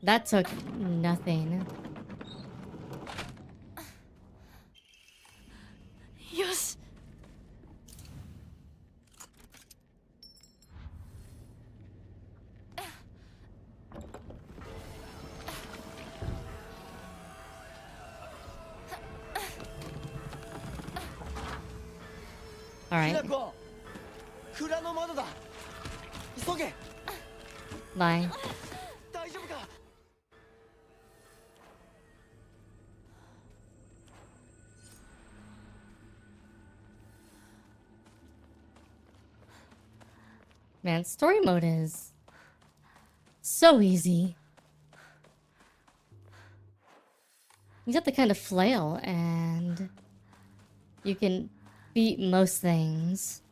That took nothing. Yes. Alright. Bye. Man, story mode is so easy. You got the kind of flail and you can beat most things.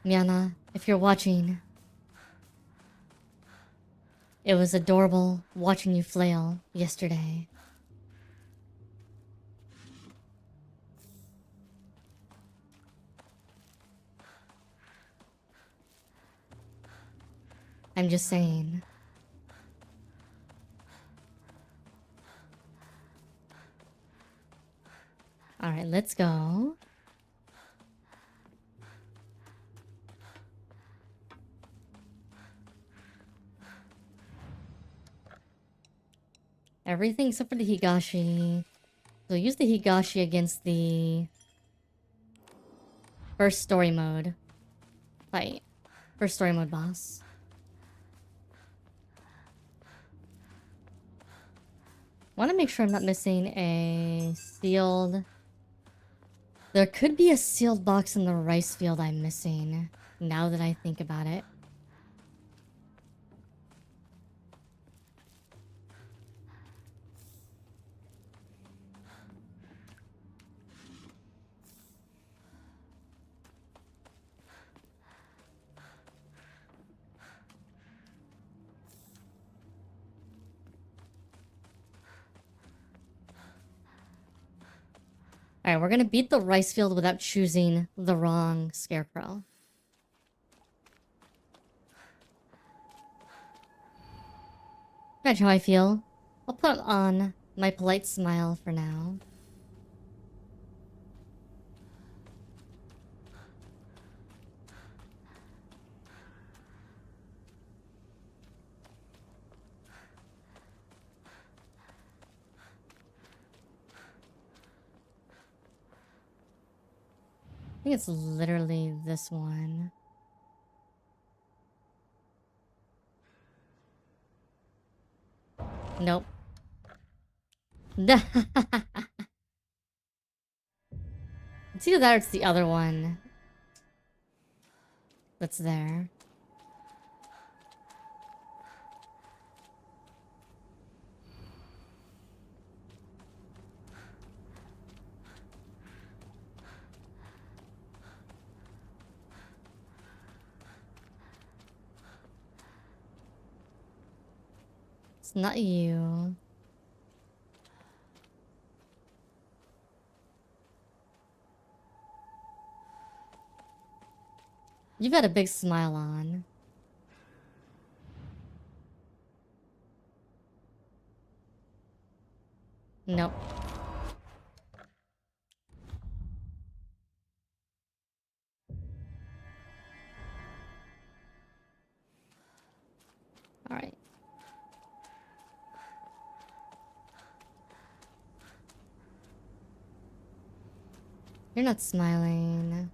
Miana, if you're watching, it was adorable watching you flail yesterday. I'm just saying. Alright, let's go. Everything except for the Higashi. So use the Higashi against the first story mode fight. First story mode boss. Want to make sure I'm not missing a sealed... There could be a sealed box in the rice field I'm missing, now that I think about it. Alright, we're gonna beat the rice field without choosing the wrong scarecrow. Imagine how I feel. I'll put on my polite smile for now. I think it's literally this one. Nope. It's either that or it's the other one that's there. It's not you. You've got a big smile on. Nope. Alright. You're not smiling.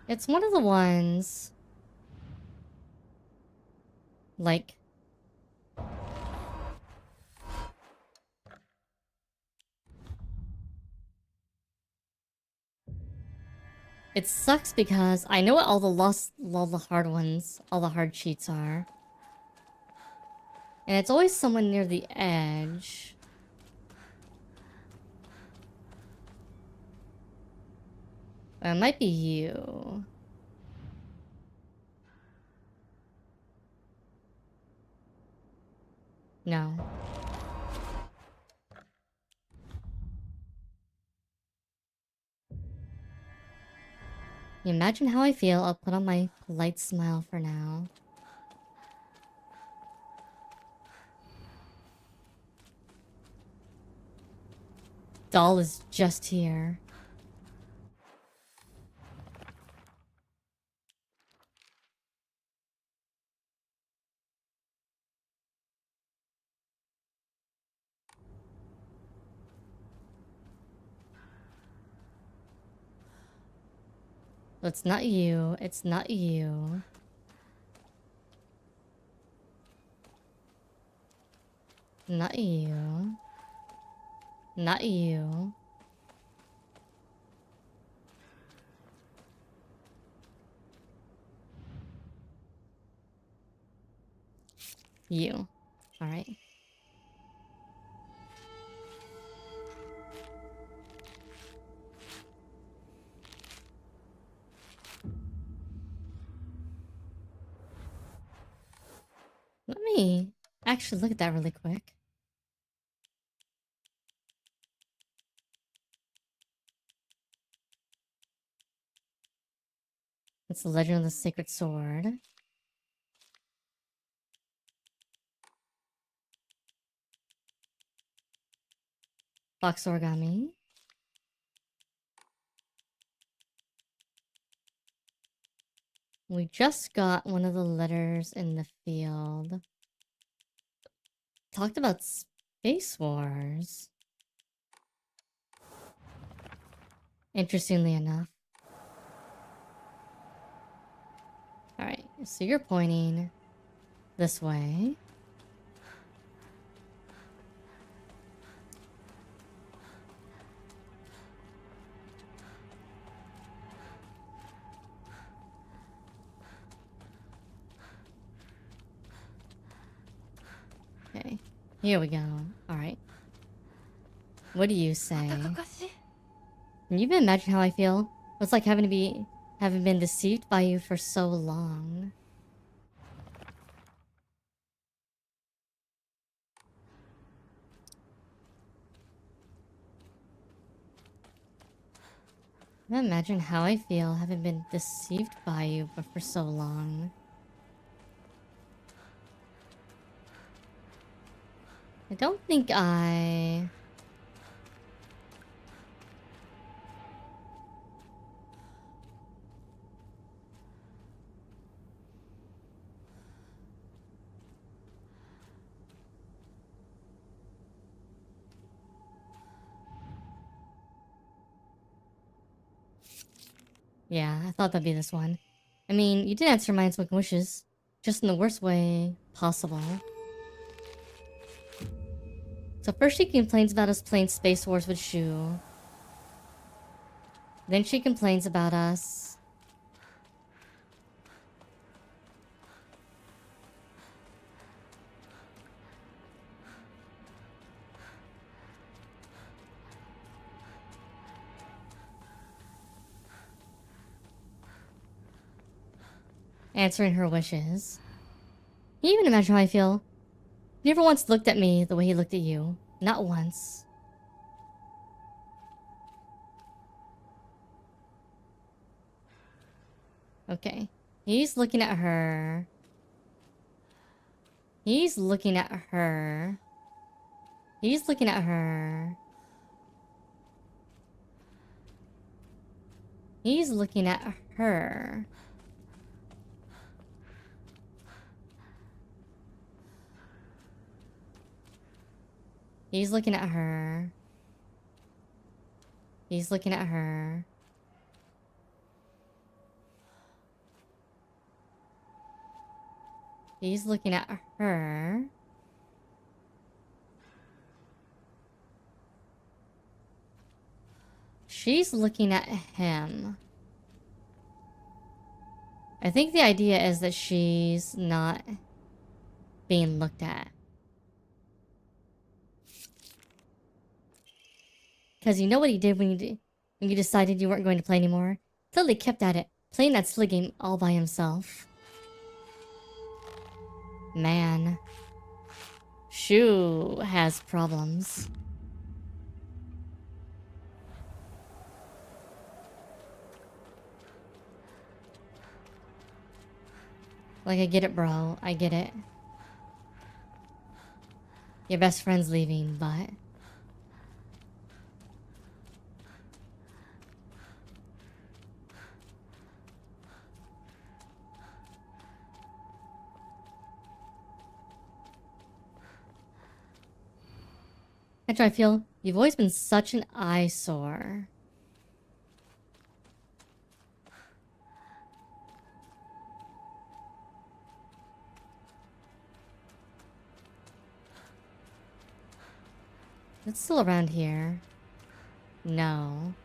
It's one of the ones... like... It sucks because I know what all the hard ones, all the hard cheats are. And it's always someone near the edge. It might be you. No. You imagine how I feel? I'll put on my polite smile for now. Doll is just here. It's not you. It's not you. Not you. Not you. You. Alright. Let me actually look at that really quick. It's the Legend of the Sacred Sword. Box origami. We just got one of the letters in the field. Talked about Space Wars. Interestingly enough. Alright, so you're pointing this way. Okay, here we go. Alright. What do you say? Can you even imagine how I feel? It's like having been deceived by you for so long. Can you imagine how I feel having been deceived by you for so long? I don't think I... Yeah, I thought that'd be this one. I mean, you did answer my unspoken wishes. Just in the worst way possible. So first she complains about us playing Space Wars with Shu. Then she complains about us answering her wishes. Can you even imagine how I feel? He never once looked at me the way he looked at you. Not once. Okay. He's looking at her. He's looking at her. He's looking at her. He's looking at her. He's looking at her. He's looking at her. He's looking at her. She's looking at him. I think the idea is that she's not being looked at. Because you know what he did when you decided you weren't going to play anymore? Totally kept at it, playing that silly game all by himself. Man. Shu has problems. Like, I get it, bro. I get it. Your best friend's leaving, but... That's how I feel. You've always been such an eyesore. It's still around here. No.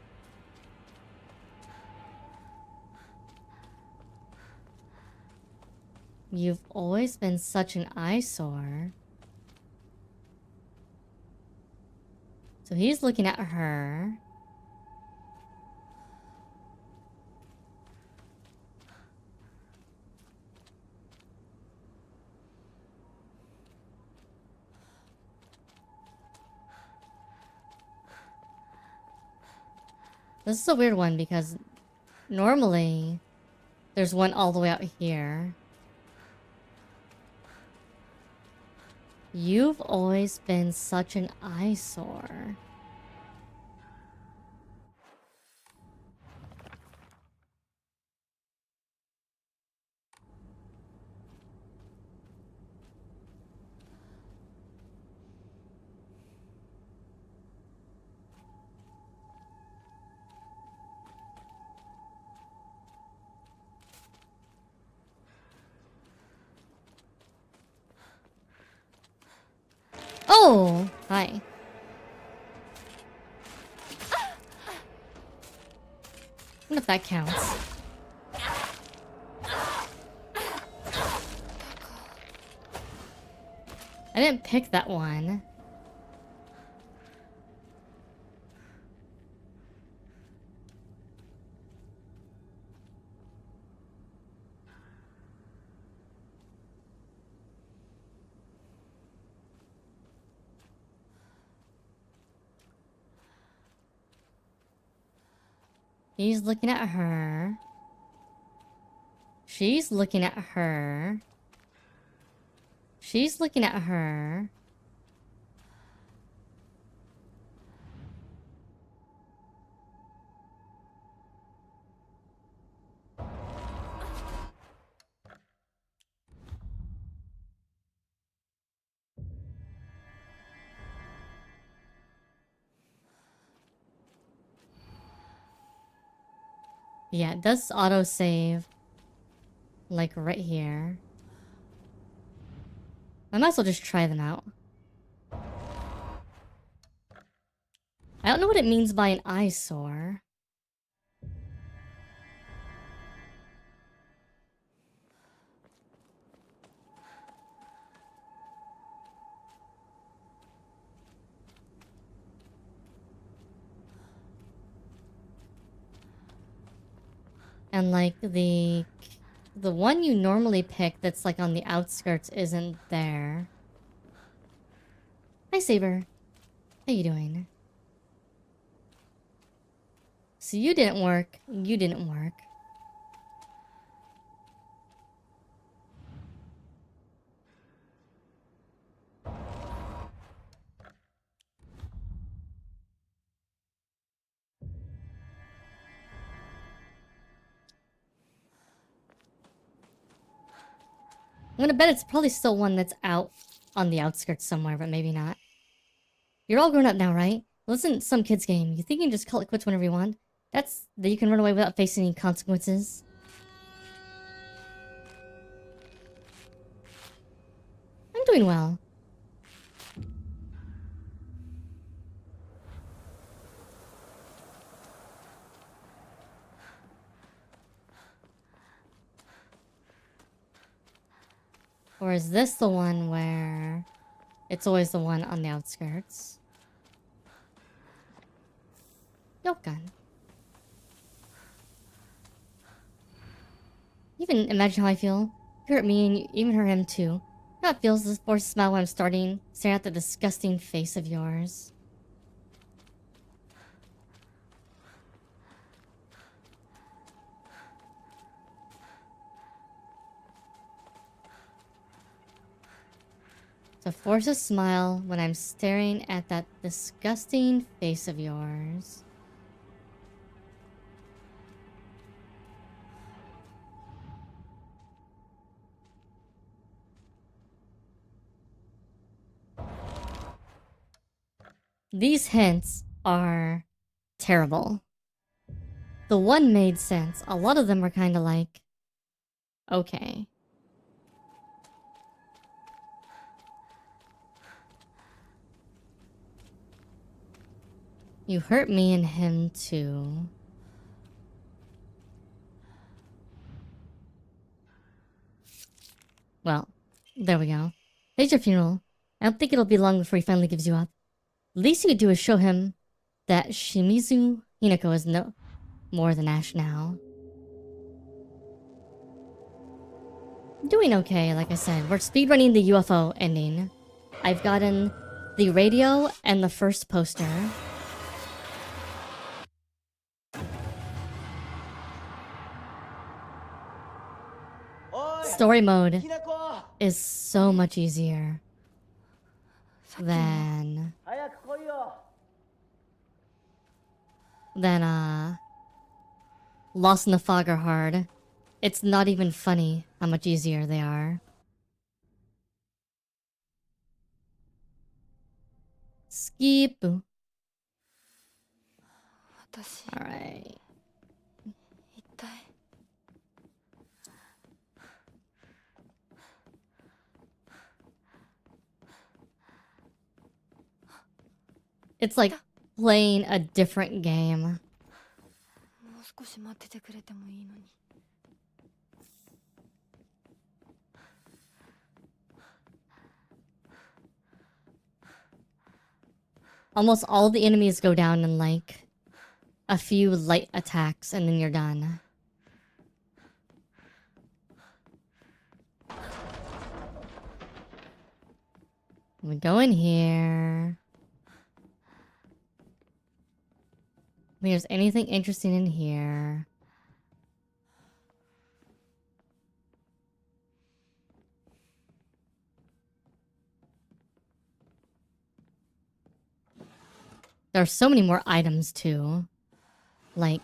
You've always been such an eyesore. So he's looking at her. This is a weird one because normally there's one all the way out here. You've always been such an eyesore. Oh! Hi. I wonder if that counts. I didn't pick that one. He's looking at her. She's looking at her. She's looking at her. Yeah, it does autosave. Like right here. I might as well just try them out. I don't know what it means by an eyesore. And like the one you normally pick that's like on the outskirts isn't there. Hi Saber. How you doing? So you didn't work. You didn't work. I'm gonna bet it's probably still one that's out on the outskirts somewhere, but maybe not. You're all grown up now, right? Well, this isn't some kid's game. You think you can just call it quits whenever you want? That's that you can run away without facing any consequences. I'm doing well. Or is this the one where it's always the one on the outskirts? Yokan. You can imagine how I feel. You hurt me and you even hurt him too. You know how it feels to force a smile when I'm staring at the disgusting face of yours. To force a smile when I'm staring at that disgusting face of yours. These hints are terrible. The one made sense. A lot of them were kind of like, okay. You hurt me and him too. Well, there we go. There's your funeral. I don't think it'll be long before he finally gives you up. The least you could do is show him that Shimizu Hinako is no more than ash now. Doing okay, like I said. We're speedrunning the UFO ending. I've gotten the radio and the first poster. Story mode is so much easier than Lost in the Fog are hard. It's not even funny how much easier they are. Skip. Alright. It's like playing a different game. Almost all the enemies go down in like a few light attacks and then you're done. We go in here. If there's anything interesting in here. There are so many more items too. Like,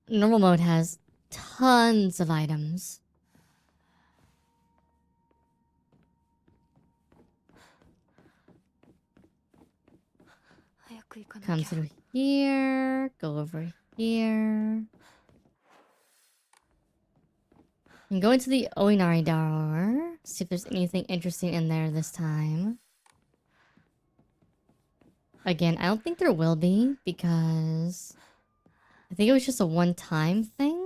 normal mode has tons of items. Come through here, go over here. And go into the Oinari door. See if there's anything interesting in there this time. Again, I don't think there will be because I think it was just a one-time thing.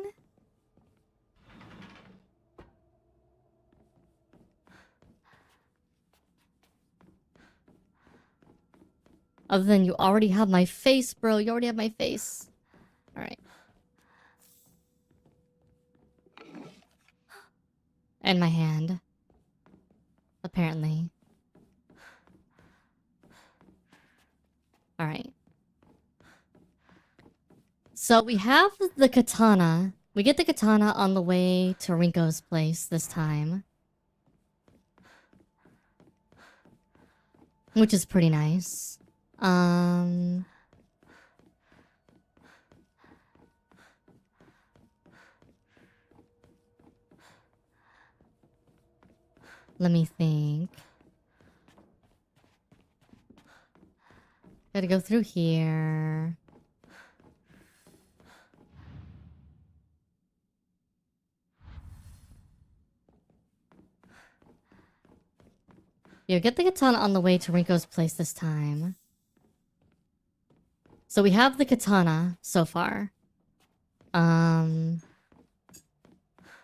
Other than you already have my face, bro. You already have my face. Alright. And my hand. Apparently. Alright. So we have the katana. We get the katana on the way to Rinko's place this time. Which is pretty nice. Let me think. Gotta go through here. You get the katana on the way to Rinko's place this time. So we have the katana so far.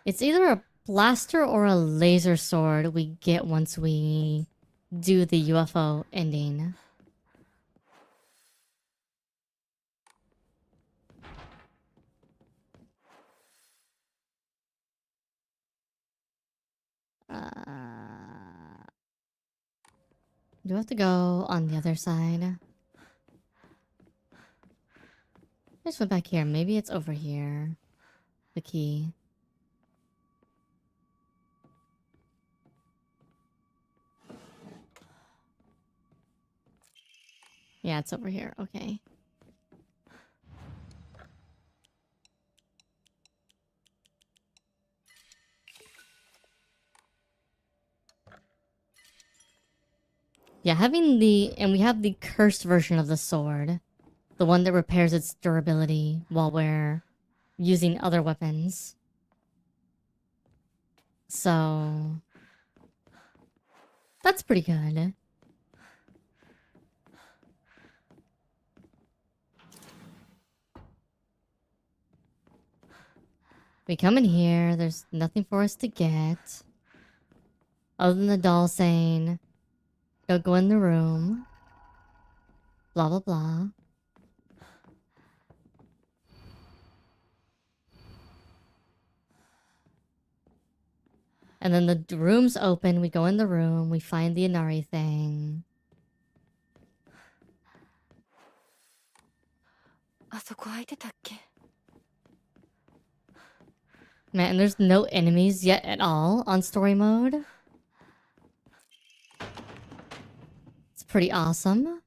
It's either a blaster or a laser sword we get once we do the UFO ending. Do I have to go on the other side? I just went back here. Maybe it's over here. The key. Yeah, it's over here. Okay. Yeah, having the... And we have the cursed version of the sword. The one that repairs its durability while we're using other weapons. So... That's pretty good. We come in here, there's nothing for us to get. Other than the doll saying, go in the room. Blah, blah, blah. And then the room's open, we go in the room, we find the Inari thing. Man, and there's no enemies yet at all on story mode. It's pretty awesome.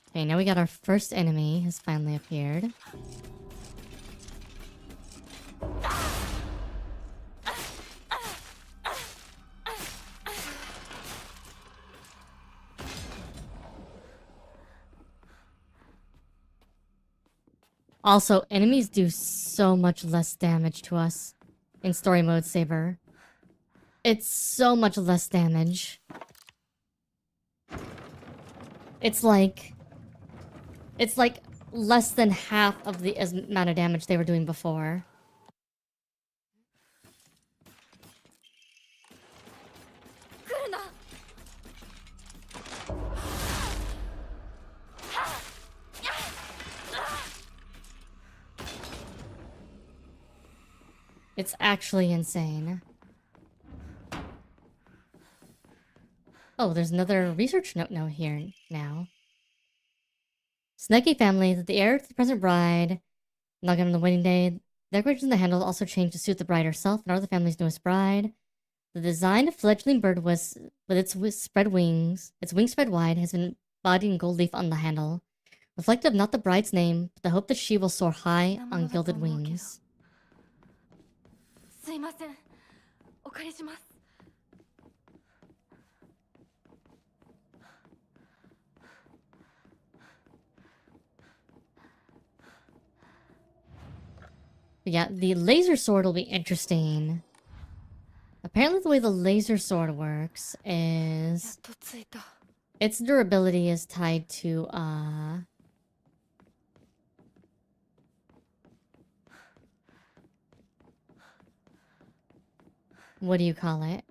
Okay, now we got our first enemy has finally appeared. Also, enemies do so much less damage to us in story mode Saber. It's so much less damage. It's like less than half of the amount of damage they were doing before. It's actually insane. Oh, there's another research note here now. Snacky family, that the heir to the present bride, not on the wedding day. The decorations on the handle also changed to suit the bride herself and are the family's newest bride. The designed fledgling bird was, with its spread wings, its wings spread wide, has been embodied in gold leaf on the handle, reflective of not the bride's name, but the hope that she will soar high on gilded wings. But yeah, the laser sword will be interesting. Apparently the way the laser sword works is its durability is tied to what do you call it?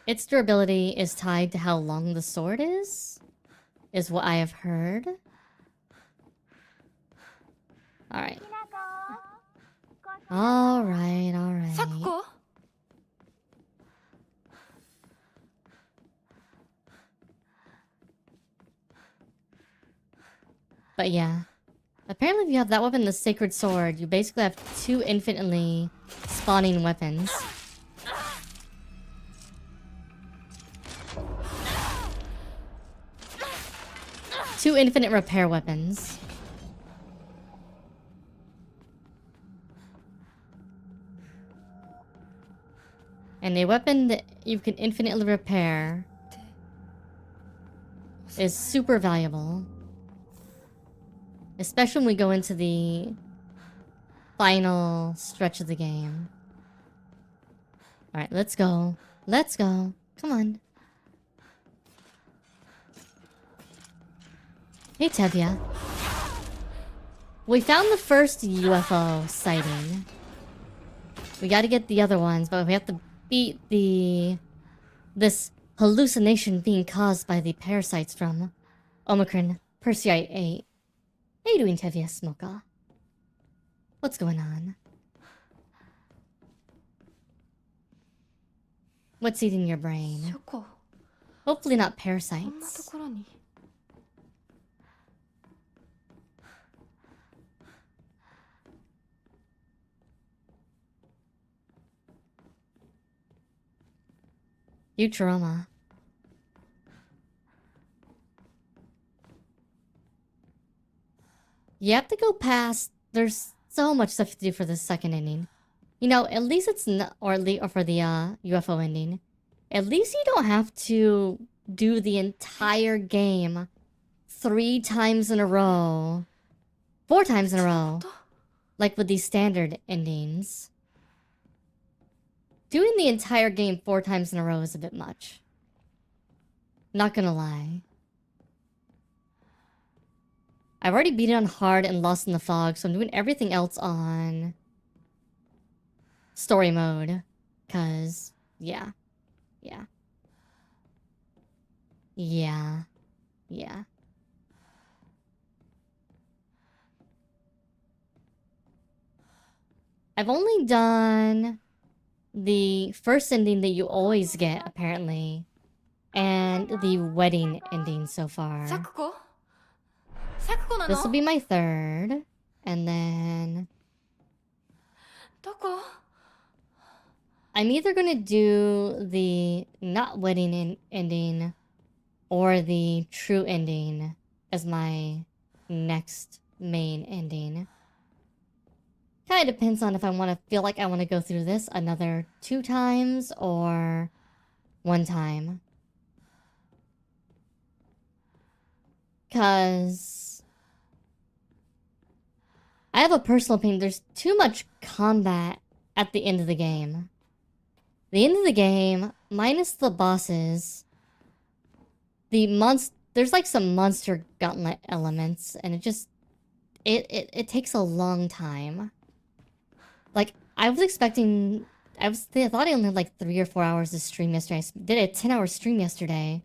Its durability is tied to how long the sword is what I have heard. Alright. Alright. But yeah. Apparently if you have that weapon, the sacred sword, you basically have two infinitely spawning weapons. Two infinite repair weapons. And a weapon that you can infinitely repair is super valuable. Especially when we go into the final stretch of the game. Alright, let's go. Let's go. Come on. Hey, Tevya. We found the first UFO sighting. We gotta get the other ones, but we have to beat this hallucination being caused by the parasites from Omicron Persei 8. How you doing, Tevya Smoka? What's going on? What's eating your brain? Hopefully not parasites. Futurama. You have to go past. There's so much stuff to do for the second ending. You know, at least it's not, or for the UFO ending. At least you don't have to do the entire game 3 times in a row, 4 times in a row, like with these standard endings. Doing the entire game 4 times in a row is a bit much. Not gonna lie. I've already beat it on hard and lost in the fog, so I'm doing everything else on story mode. Cause, yeah. Yeah. Yeah. Yeah. I've only done the first ending that you always get, apparently. And the wedding ending so far. This will be my third. And then... I'm either gonna do the not wedding ending or the true ending as my next main ending. Kinda depends on if I feel like I want to go through this another 2 times or 1 time. Cause I have a personal opinion, there's too much combat at the end of the game. The end of the game, minus the bosses, there's like some monster gauntlet elements, and it takes a long time. Like, I was expecting, I thought I only had like 3 or 4 hours to stream yesterday. I did a 10-hour stream yesterday,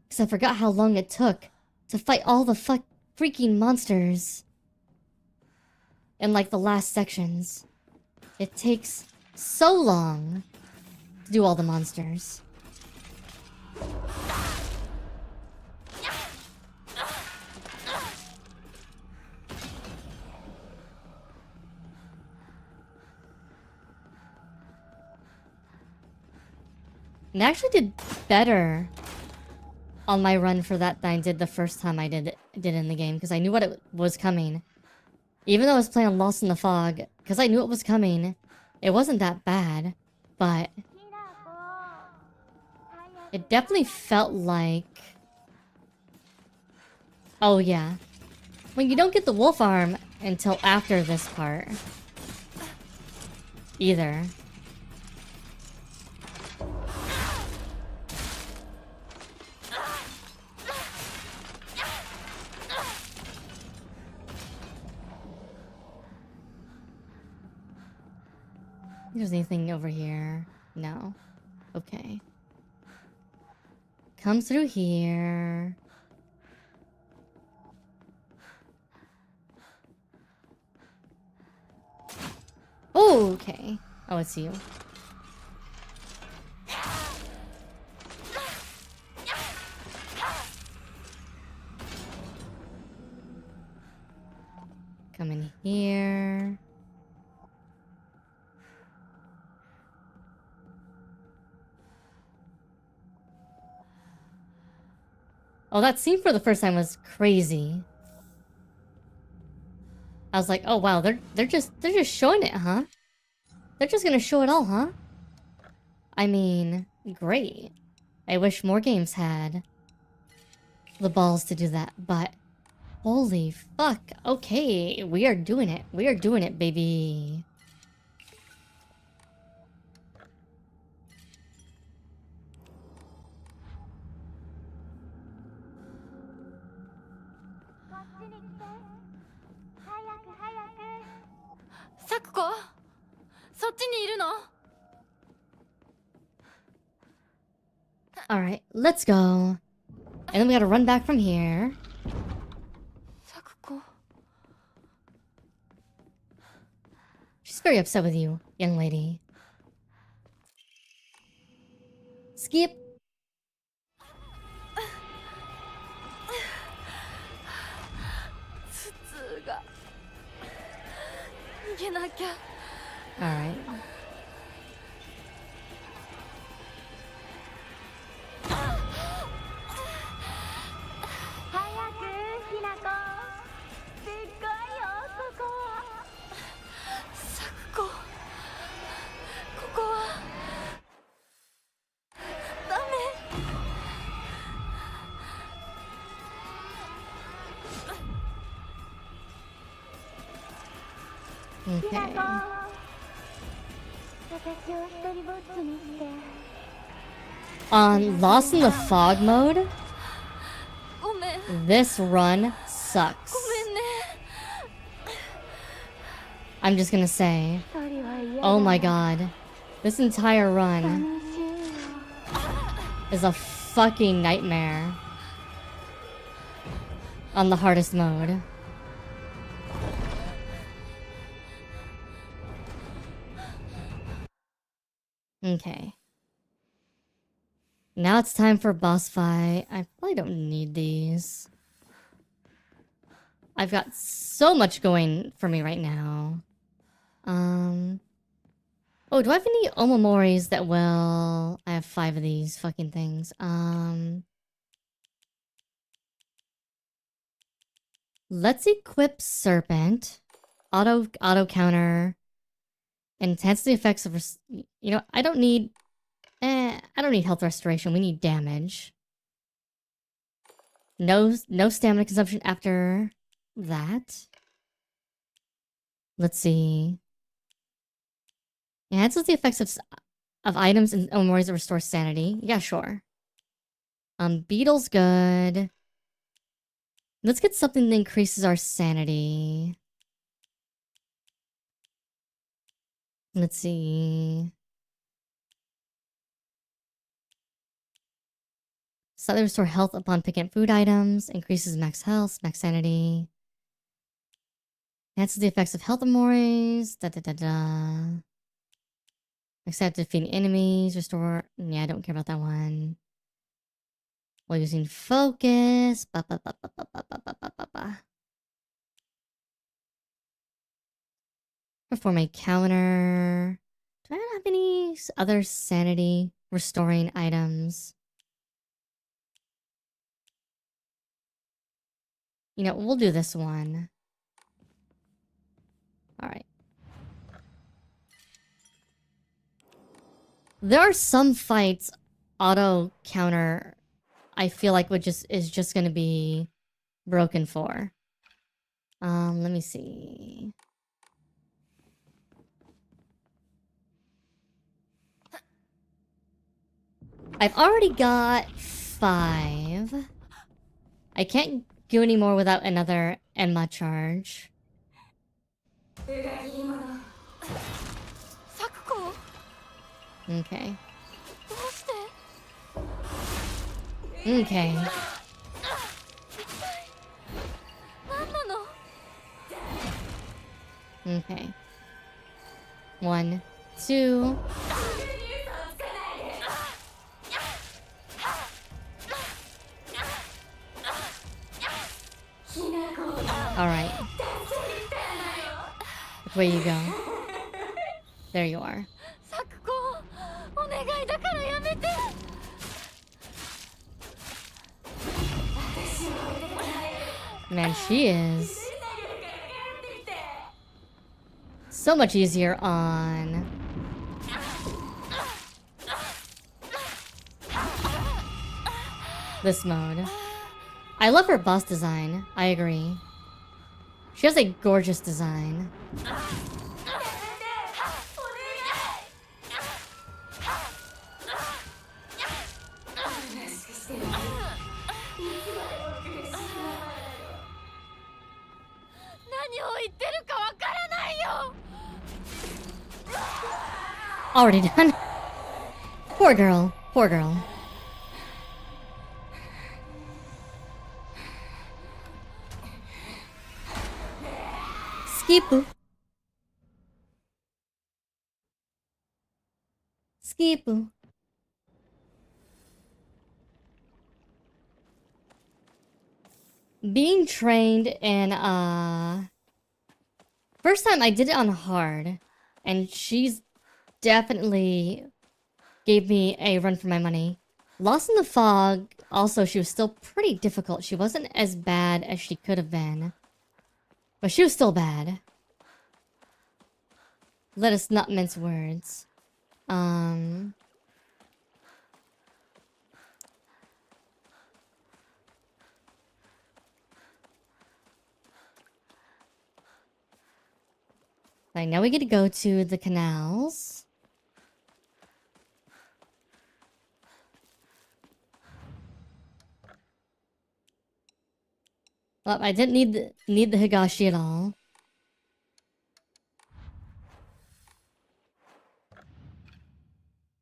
because I forgot how long it took to fight all the freaking monsters in like the last sections. It takes so long to do all the monsters. And I actually did better on my run for that than I did the first time I did it in the game, because I knew what it was coming. Even though I was playing on Lost in the Fog, because I knew it was coming, it wasn't that bad, but it definitely felt like... Oh yeah. Well, you don't get the wolf arm until after this part. Either. There's anything over here? No. Okay. Come through here. Oh, okay. Oh, it's you. Come in here. Oh, that scene for the first time was crazy. I was like, oh wow, they're just showing it, huh? They're just gonna show it all, huh? I mean, great. I wish more games had the balls to do that, but holy fuck. Okay, we are doing it. We are doing it, baby. Alright, let's go. And then we gotta run back from here. She's very upset with you, young lady. Skip. Alright. Okay. On Lost in the Fog mode, This run sucks. I'm just gonna say. Oh my god. This entire run is a fucking nightmare. On the hardest mode. Okay. Now it's time for boss fight. I probably don't need these. I've got so much going for me right now. Oh, do I have any omomoris that will... I have 5 of these fucking things. Let's equip Serpent. Auto counter. Enhance the effects of... You know, I don't need... I don't need health restoration. We need damage. No stamina consumption after that. Let's see. Enhances the effects of items and omomoris that restore sanity. Yeah, sure. Beetle's good. Let's get something that increases our sanity. Let's see. Slightly restore health upon picking up food items. Increases max health, max sanity. Enhances the effects of health omomoris. Except defeating enemies. Restore. Yeah, I don't care about that one. While using focus. Perform a counter. Do I have any other sanity restoring items? You know, we'll do this one. Alright. There are some fights auto counter I feel like is just gonna be broken for. Let me see. I've already got 5. I can't do any more without another Enma charge. Okay. Okay. Okay. 1, 2. Alright. Where you go? There you are. Man, she is so much easier on this mode. I love her boss design. I agree. She has a gorgeous design. Already done. Poor girl. Poor girl. Skipu. Skipu. Being trained in, first time I did it on hard, and she's definitely gave me a run for my money. Lost in the Fog, also, she was still pretty difficult. She wasn't as bad as she could have been. But she was still bad. Let us not mince words. Right, now we get to go to the canals. Well, I didn't need the Higashi at all.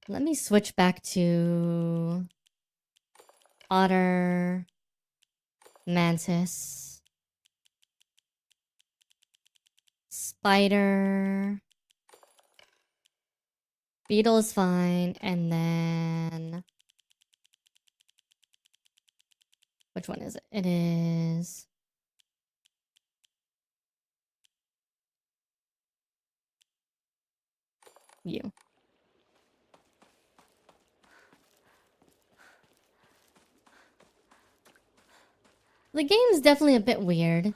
Let me switch back to Otter, Mantis, Spider, Beetle is fine, and then which one is it? It is you. The game's definitely a bit weird.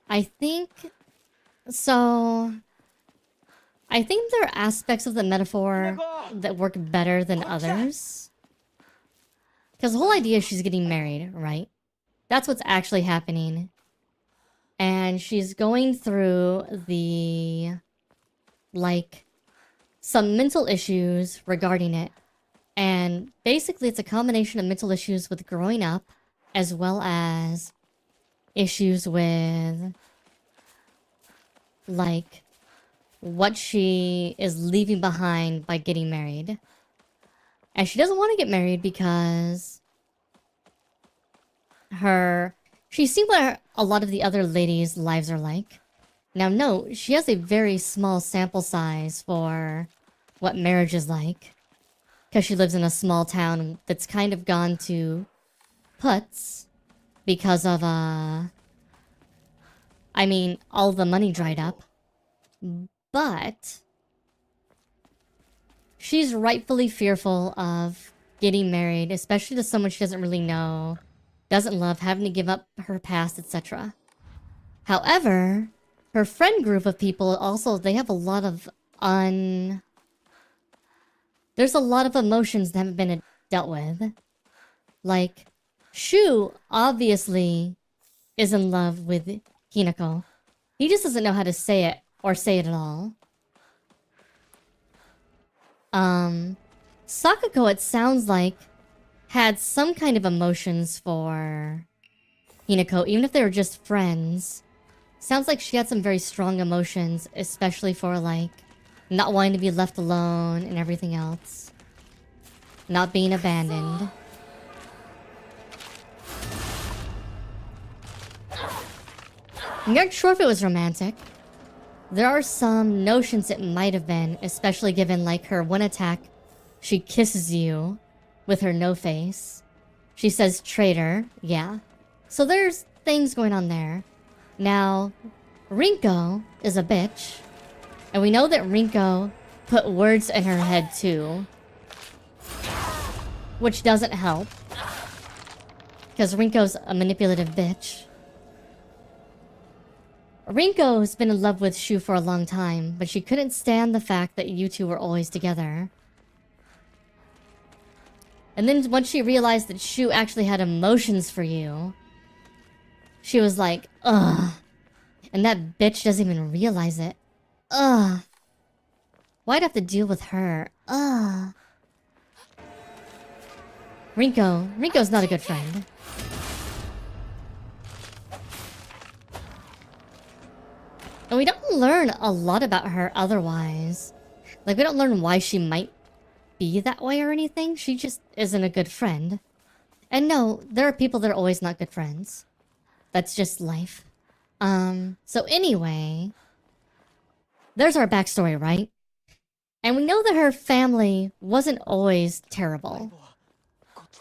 I think so. I think there are aspects of the metaphor that work better than others. Because the whole idea is she's getting married, right? That's what's actually happening. And she's going through the, like, some mental issues regarding it. And basically it's a combination of mental issues with growing up, as well as issues with, like, what she is leaving behind by getting married. And she doesn't want to get married because she's seen what a lot of the other ladies' lives are like. Now, no, she has a very small sample size for what marriage is like, because she lives in a small town that's kind of gone to puts because of, I mean, all the money dried up. But she's rightfully fearful of getting married, especially to someone she doesn't really know, doesn't love, having to give up her past, etc. However, her friend group of people also, they have a lot of there's a lot of emotions that haven't been dealt with. Like, Shu obviously is in love with Hinako. He just doesn't know how to say it, or say it at all. Sakuko, it sounds like, had some kind of emotions for Hinako, even if they were just friends. Sounds like she had some very strong emotions, especially for, like, not wanting to be left alone and everything else. Not being abandoned. I'm not sure if it was romantic. There are some notions it might have been, especially given, like, her one attack, she kisses you with her no face. She says traitor, yeah. So there's things going on there. Now, Rinko is a bitch. And we know that Rinko put words in her head too. Which doesn't help. Because Rinko's a manipulative bitch. Rinko's been in love with Shu for a long time, but she couldn't stand the fact that you two were always together. And then once she realized that Shu actually had emotions for you, she was like, ugh. And that bitch doesn't even realize it. Ugh. Why'd I have to deal with her? Ugh. Rinko's not a good friend. And we don't learn a lot about her otherwise. Like, we don't learn why she might be that way or anything. She just isn't a good friend. And no, there are people that are always not good friends. That's just life. So anyway, there's our backstory, right? And we know that her family wasn't always terrible.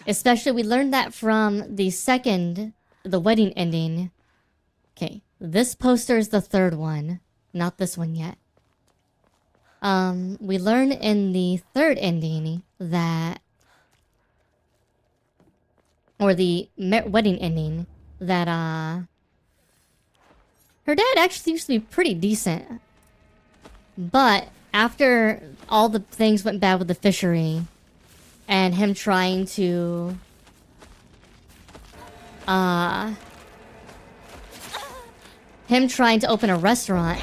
Especially, we learned that from the wedding ending. Okay, this poster is the third one, not this one yet. We learn in the third ending that, or the wedding ending, that, her dad actually used to be pretty decent. But after all the things went bad with the fishery, and him trying to, open a restaurant,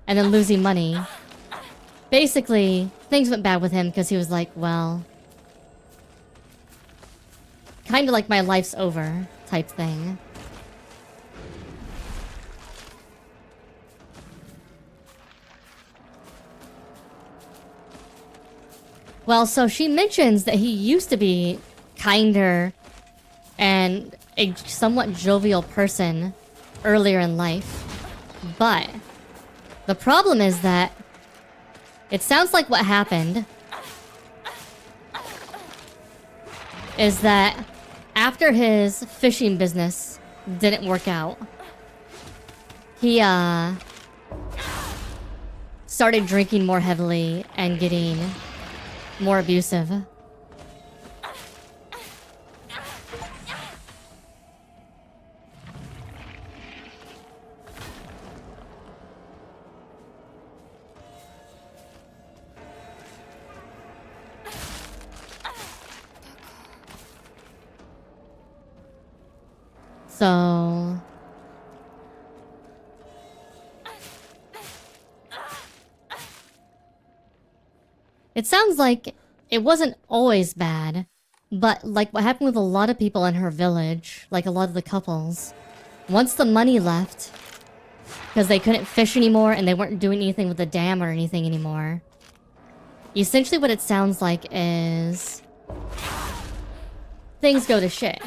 and then losing money. Basically, things went bad with him because he was like, well, kind of like my life's over type thing. Well, so she mentions that he used to be kinder and a somewhat jovial person earlier in life. But the problem is that it sounds like what happened is that after his fishing business didn't work out, he started drinking more heavily and getting more abusive. So it sounds like it wasn't always bad, but like what happened with a lot of people in her village, like a lot of the couples, once the money left, because they couldn't fish anymore and they weren't doing anything with the dam or anything anymore, essentially what it sounds like is things go to shit.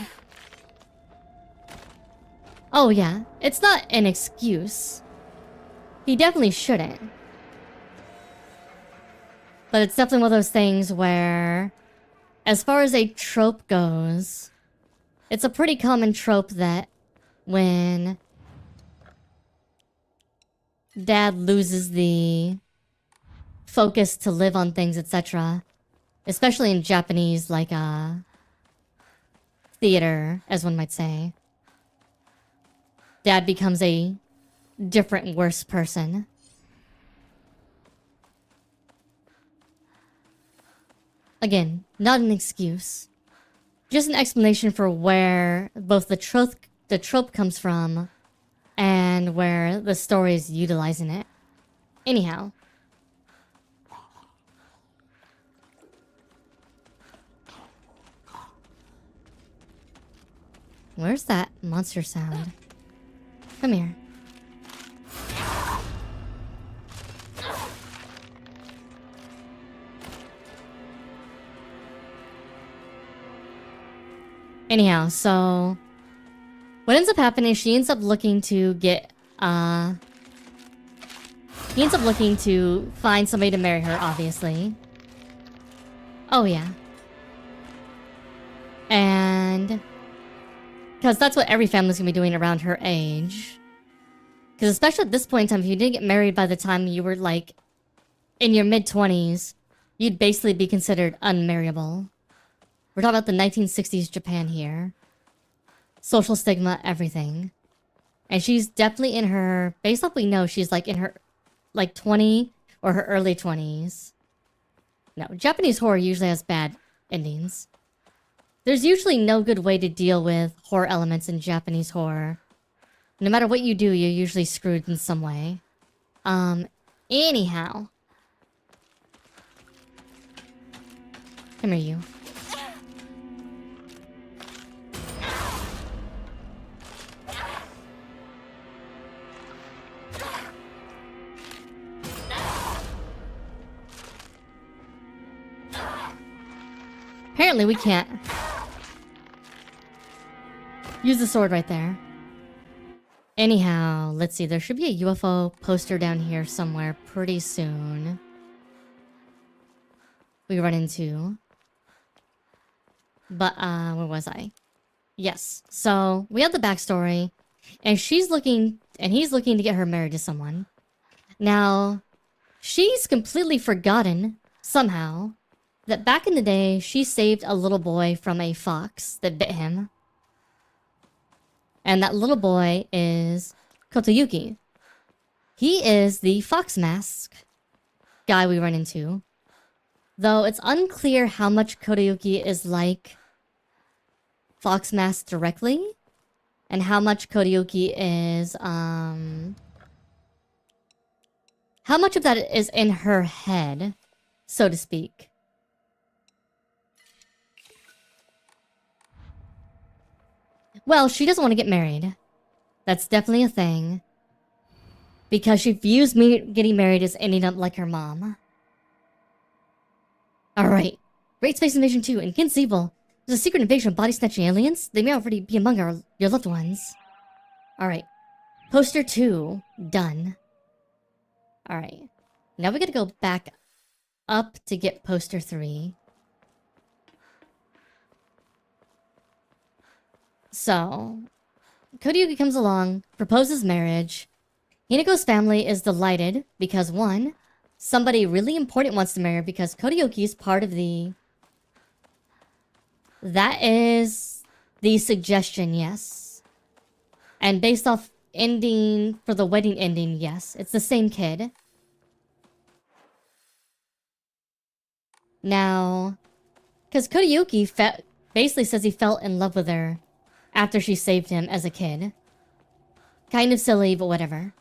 Oh yeah, it's not an excuse. He definitely shouldn't. But it's definitely one of those things where, as far as a trope goes, it's a pretty common trope that when dad loses the focus to live on things, etc., especially in Japanese, like, theater, as one might say, dad becomes a different, worse person. Again, not an excuse. Just an explanation for where both the trope comes from and where the story is utilizing it. Anyhow. Where's that monster sound? Come here. Anyhow, so what ends up happening is she ends up looking to get he ends up looking to find somebody to marry her, obviously. Oh yeah. And because that's what every family's gonna be doing around her age. Because especially at this point in time, if you didn't get married by the time you were like in your mid-20s, you'd basically be considered unmarriable. We're talking about the 1960s Japan here. Social stigma, everything. And she's definitely in her, based off what we know, she's like in her like 20 or her early 20s. No, Japanese horror usually has bad endings. There's usually no good way to deal with horror elements in Japanese horror. No matter what you do, you're usually screwed in some way. Anyhow. Come here, you. Apparently we can't use the sword right there. Anyhow, let's see. There should be a UFO poster down here somewhere pretty soon. We run into. But, where was I? Yes. So, we have the backstory. And she's looking, and he's looking to get her married to someone. Now, she's completely forgotten, somehow, that back in the day, she saved a little boy from a fox that bit him. And that little boy is Kotoyuki. He is the fox mask guy we run into. Though it's unclear how much Kotoyuki is like fox mask directly. And how much Kotoyuki is, how much of that is in her head, so to speak. Well, she doesn't want to get married. That's definitely a thing. Because she views me getting married as ending up like her mom. Alright. Great Space Invasion 2, Inconceivable. There's a secret invasion of body-snatching aliens. They may already be among your loved ones. Alright. Poster 2. Done. Alright. Now we gotta go back up to get poster 3. So, Kodayuki comes along, proposes marriage. Hinako's family is delighted because 1, somebody really important wants to marry her because Kodayuki is part of the... That is the suggestion, yes. And based off ending, for the wedding ending, yes. It's the same kid. Now, because Kodayuki basically says he fell in love with her after she saved him as a kid. Kind of silly, but whatever.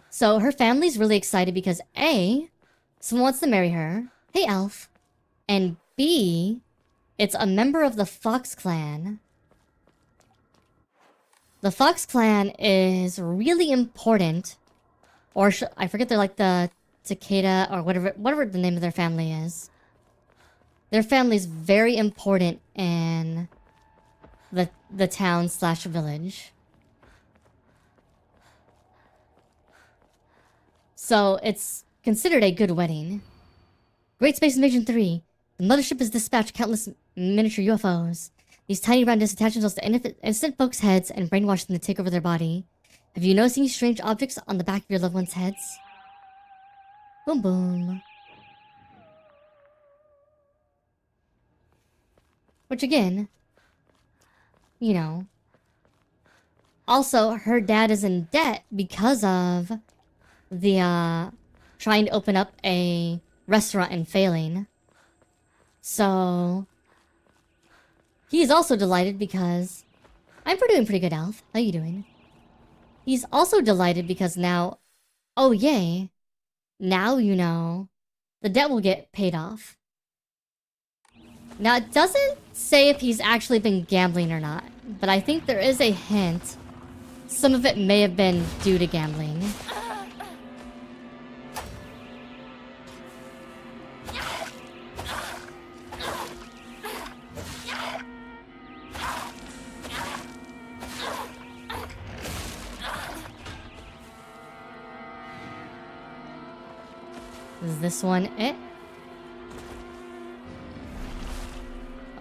So her family's really excited because A, someone wants to marry her. Hey, Elf. And B, it's a member of the Fox Clan. The Fox Clan is really important. Or I forget, they're like the Takeda or whatever the name of their family is. Their family's very important in the town / village. So it's considered a good wedding. Great Space Invasion 3. The mothership has dispatched countless miniature UFOs. These tiny round discs attach themselves to innocent folks' heads and brainwash them to take over their body. Have you noticed any strange objects on the back of your loved ones' heads? Boom boom. Which again, you know. Also, her dad is in debt because of the trying to open up a restaurant and failing. So he's also delighted because I'm doing pretty good, Elf. How you doing? He's also delighted because now, oh yay, now you know, the debt will get paid off. Now it doesn't say if he's actually been gambling or not, but I think there is a hint. Some of it may have been due to gambling. Is this one it?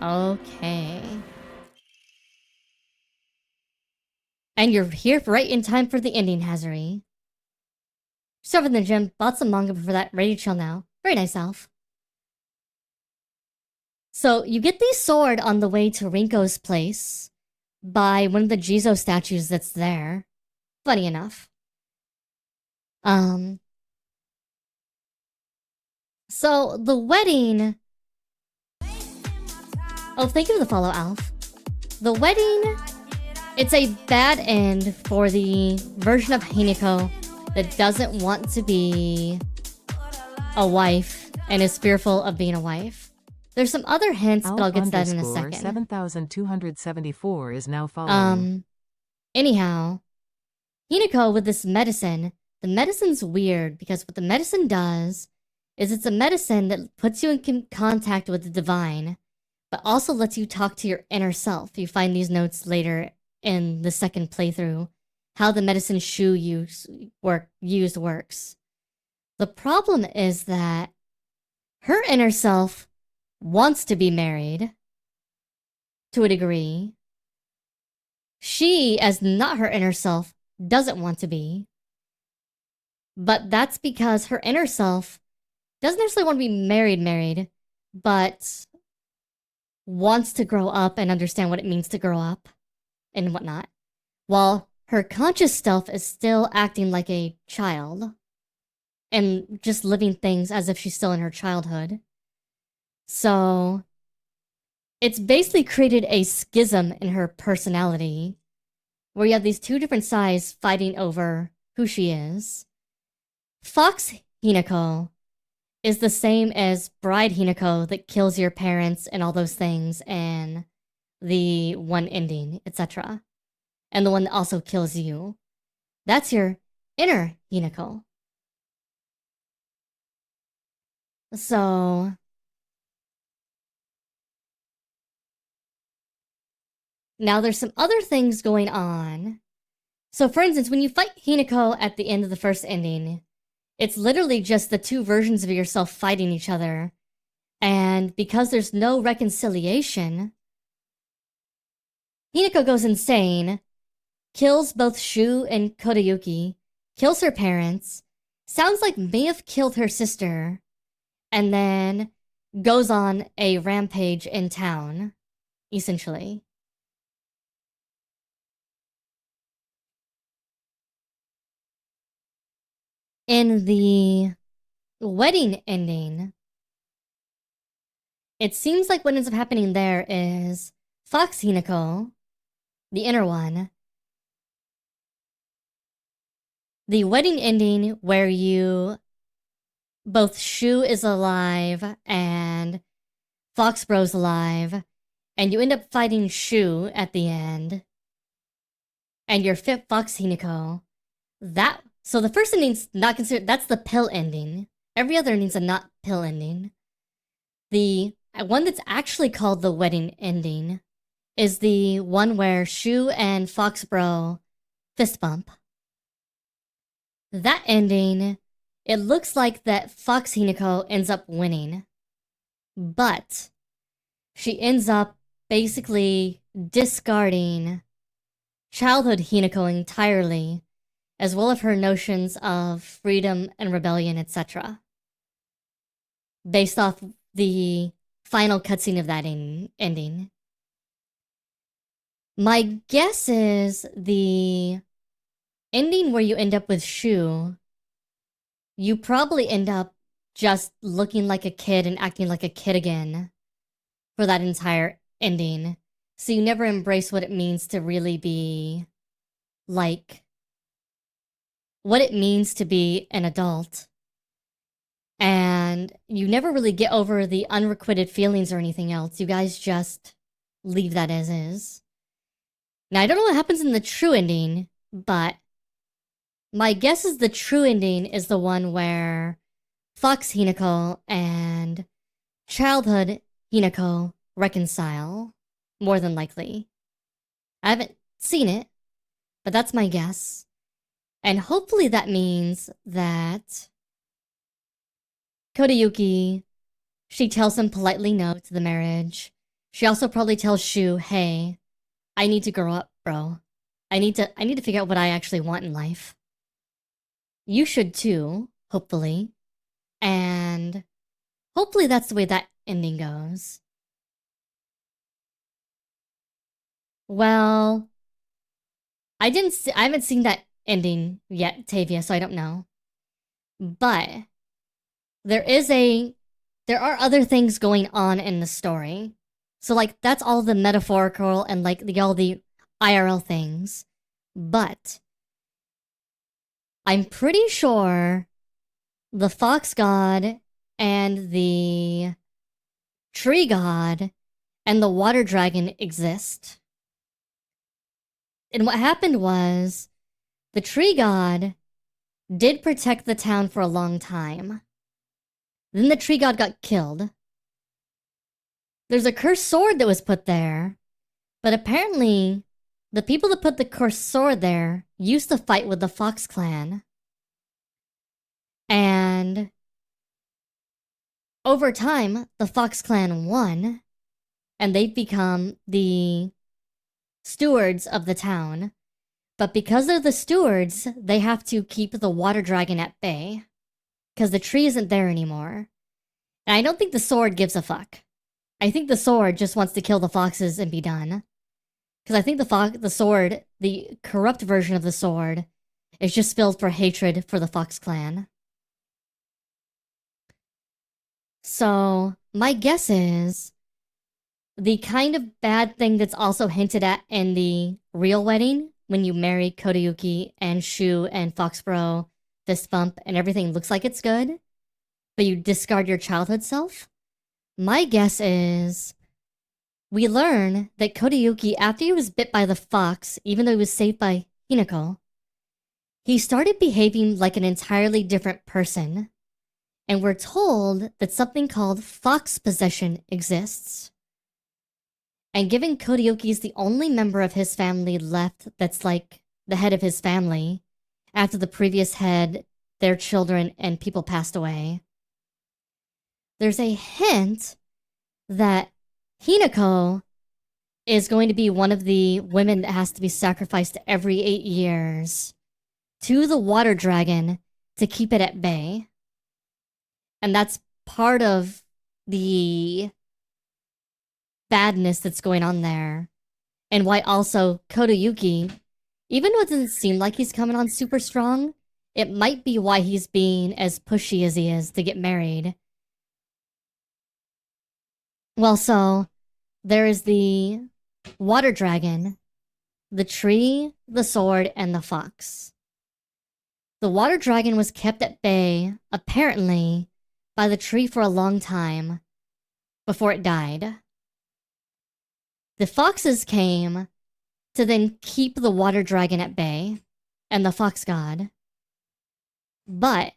Okay. And you're here right in time for the ending, Hazari. Just over in the gym, bought some manga before that, ready to chill now. Very nice, Elf. So, you get the sword on the way to Rinko's place by one of the Jizo statues that's there. Funny enough. So, the wedding... Oh, thank you for the follow, Alf. The wedding... It's a bad end for the version of Hinako that doesn't want to be a wife and is fearful of being a wife. There's some other hints, but I'll get to that in a second. 7274 is now following. Anyhow, Hinako with this medicine, the medicine's weird because what the medicine does is it's a medicine that puts you in contact with the divine, but also lets you talk to your inner self. You find these notes later in the second playthrough, how the medicine Shu used works. The problem is that her inner self wants to be married to a degree. She, as not her inner self, doesn't want to be. But that's because her inner self doesn't necessarily want to be married, but wants to grow up and understand what it means to grow up and whatnot. While her conscious self is still acting like a child and just living things as if she's still in her childhood. So it's basically created a schism in her personality where you have these two different sides fighting over who she is. Fox Hinako is the same as Bride Hinako that kills your parents and all those things and the one ending, etc. And the one that also kills you. That's your inner Hinako. So, Now, there's some other things going on. So, for instance, when you fight Hinako at the end of the first ending, it's literally just the two versions of yourself fighting each other. And because there's no reconciliation, Hinako goes insane, kills both Shu and Kodayuki, kills her parents, sounds like may have killed her sister, and then goes on a rampage in town, essentially. In the wedding ending, it seems like what ends up happening there is Fox Hinako, the inner one, the wedding ending where both Shu is alive and Fox Bro's alive, and you end up fighting Shu at the end, and you're fit Fox Hinako. So the first ending's not considered, that's the pill ending. Every other ending's a not pill ending. The one that's actually called the wedding ending is the one where Shu and Fox Bro fist bump. That ending, it looks like that Fox Hinako ends up winning. But she ends up basically discarding childhood Hinako entirely, as well as her notions of freedom and rebellion, etc. Based off the final cutscene of that ending. My guess is the ending where you end up with Shu, you probably end up just looking like a kid and acting like a kid again for that entire ending. So you never embrace what it means to really be like what it means to be an adult. And you never really get over the unrequited feelings or anything else. You guys just leave that as is. Now, I don't know what happens in the true ending, but my guess is the true ending is the one where Fox Hinako and childhood Hinako reconcile, more than likely. I haven't seen it, but that's my guess. And hopefully that means that Kodayuki, she tells him politely no to the marriage. She also probably tells Shu, hey, I need to grow up, bro. I need to figure out what I actually want in life. You should too, hopefully. And hopefully that's the way that ending goes. Well, I haven't seen that ending yet, Tavia, so I don't know. But there are other things going on in the story. So like that's all the metaphorical and like all the IRL things. But I'm pretty sure the fox god and the tree god and the water dragon exist. And what happened was the tree god did protect the town for a long time. Then the tree god got killed. There's a cursed sword that was put there, but apparently the people that put the cursed sword there used to fight with the Fox clan. And over time, the Fox clan won, and they've become the stewards of the town. But because they're the stewards, they have to keep the water dragon at bay, because the tree isn't there anymore. And I don't think the sword gives a fuck. I think the sword just wants to kill the foxes and be done. Because I think the sword, the corrupt version of the sword, is just filled for hatred for the Fox clan. So, my guess is the kind of bad thing that's also hinted at in the real wedding, when you marry Kodayuki and Shu and Foxbro, fist bump, and everything looks like it's good, but you discard your childhood self. My guess is we learn that Kodayuki, after he was bit by the fox, even though he was saved by Hinako, he started behaving like an entirely different person. And we're told that something called fox possession exists. And given Kodayuki is the only member of his family left that's like the head of his family, after the previous head, their children and people passed away, there's a hint that Hinako is going to be one of the women that has to be sacrificed every 8 years to the water dragon to keep it at bay. And that's part of the badness that's going on there. And why also Kodayuki, even though it doesn't seem like he's coming on super strong, it might be why he's being as pushy as he is to get married. Well, so there is the water dragon, the tree, the sword, and the fox. The water dragon was kept at bay, apparently, by the tree for a long time before it died. The foxes came to then keep the water dragon at bay and the fox god. But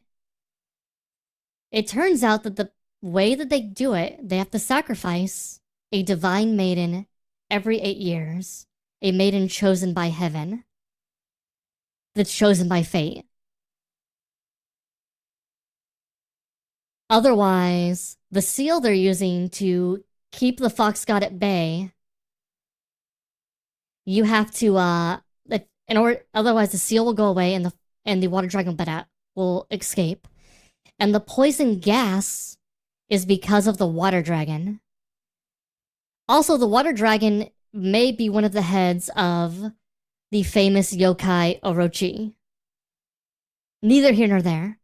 it turns out that the way that they do it, they have to sacrifice a divine maiden every 8 years, a maiden chosen by heaven, that's chosen by fate. Otherwise, the seal they're using to keep the fox god at bay, you have to otherwise the seal will go away and the water dragon will escape. And the poison gas is because of the water dragon. Also, the water dragon may be one of the heads of the famous yokai Orochi. Neither here nor there.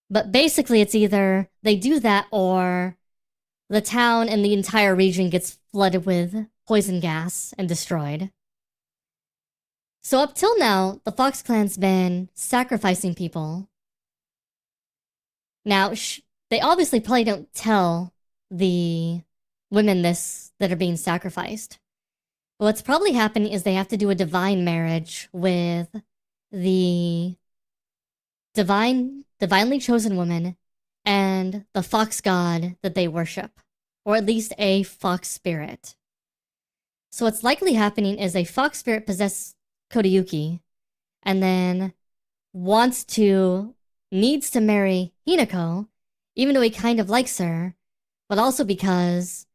But basically, it's either they do that or the town and the entire region gets flooded with poison gas and destroyed. So up till now, the Fox Clan's been sacrificing people. Now, they obviously probably don't tell the women this that are being sacrificed. But what's probably happening is they have to do a divine marriage with the divinely chosen woman and the fox god that they worship, or at least a fox spirit. So what's likely happening is a fox spirit possesses Kodayuki and then needs to marry Hinako, even though he kind of likes her, but also because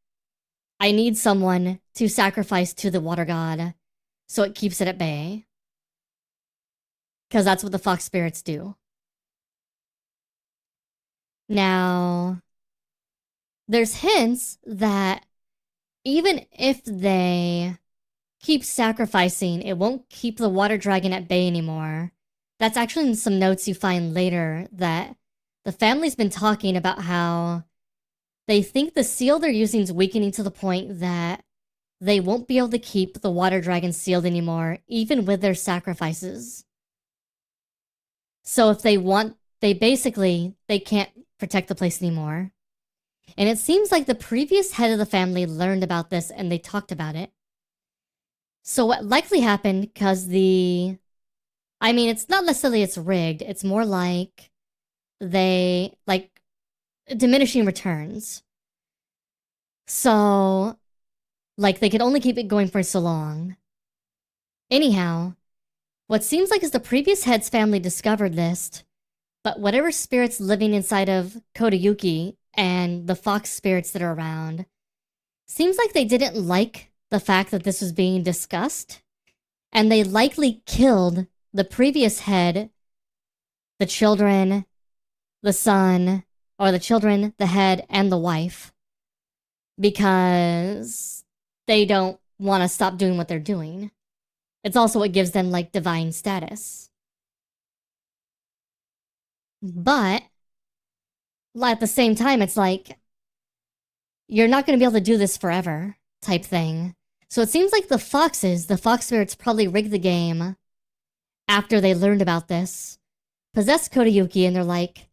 I need someone to sacrifice to the water god so it keeps it at bay. Because that's what the fox spirits do. Now, there's hints that even if they keep sacrificing, it won't keep the water dragon at bay anymore. That's actually in some notes you find later that the family's been talking about how they think the seal they're using is weakening to the point that they won't be able to keep the water dragon sealed anymore, even with their sacrifices. So if they can't protect the place anymore. And it seems like the previous head of the family learned about this and they talked about it. So what likely happened, because it's not necessarily it's rigged, it's more like diminishing returns. So, they could only keep it going for so long. Anyhow, what seems like is the previous head's family discovered this, but whatever spirits living inside of Kodayuki and the fox spirits that are around, seems like they didn't like the fact that this was being discussed, and they likely killed the previous head, the children, the son, or the children, the head, and the wife, because they don't want to stop doing what they're doing. It's also what gives them, divine status. But at the same time, it's you're not going to be able to do this forever type thing. So it seems like the fox spirits probably rigged the game after they learned about this, possessed Kodayuki, and they're like,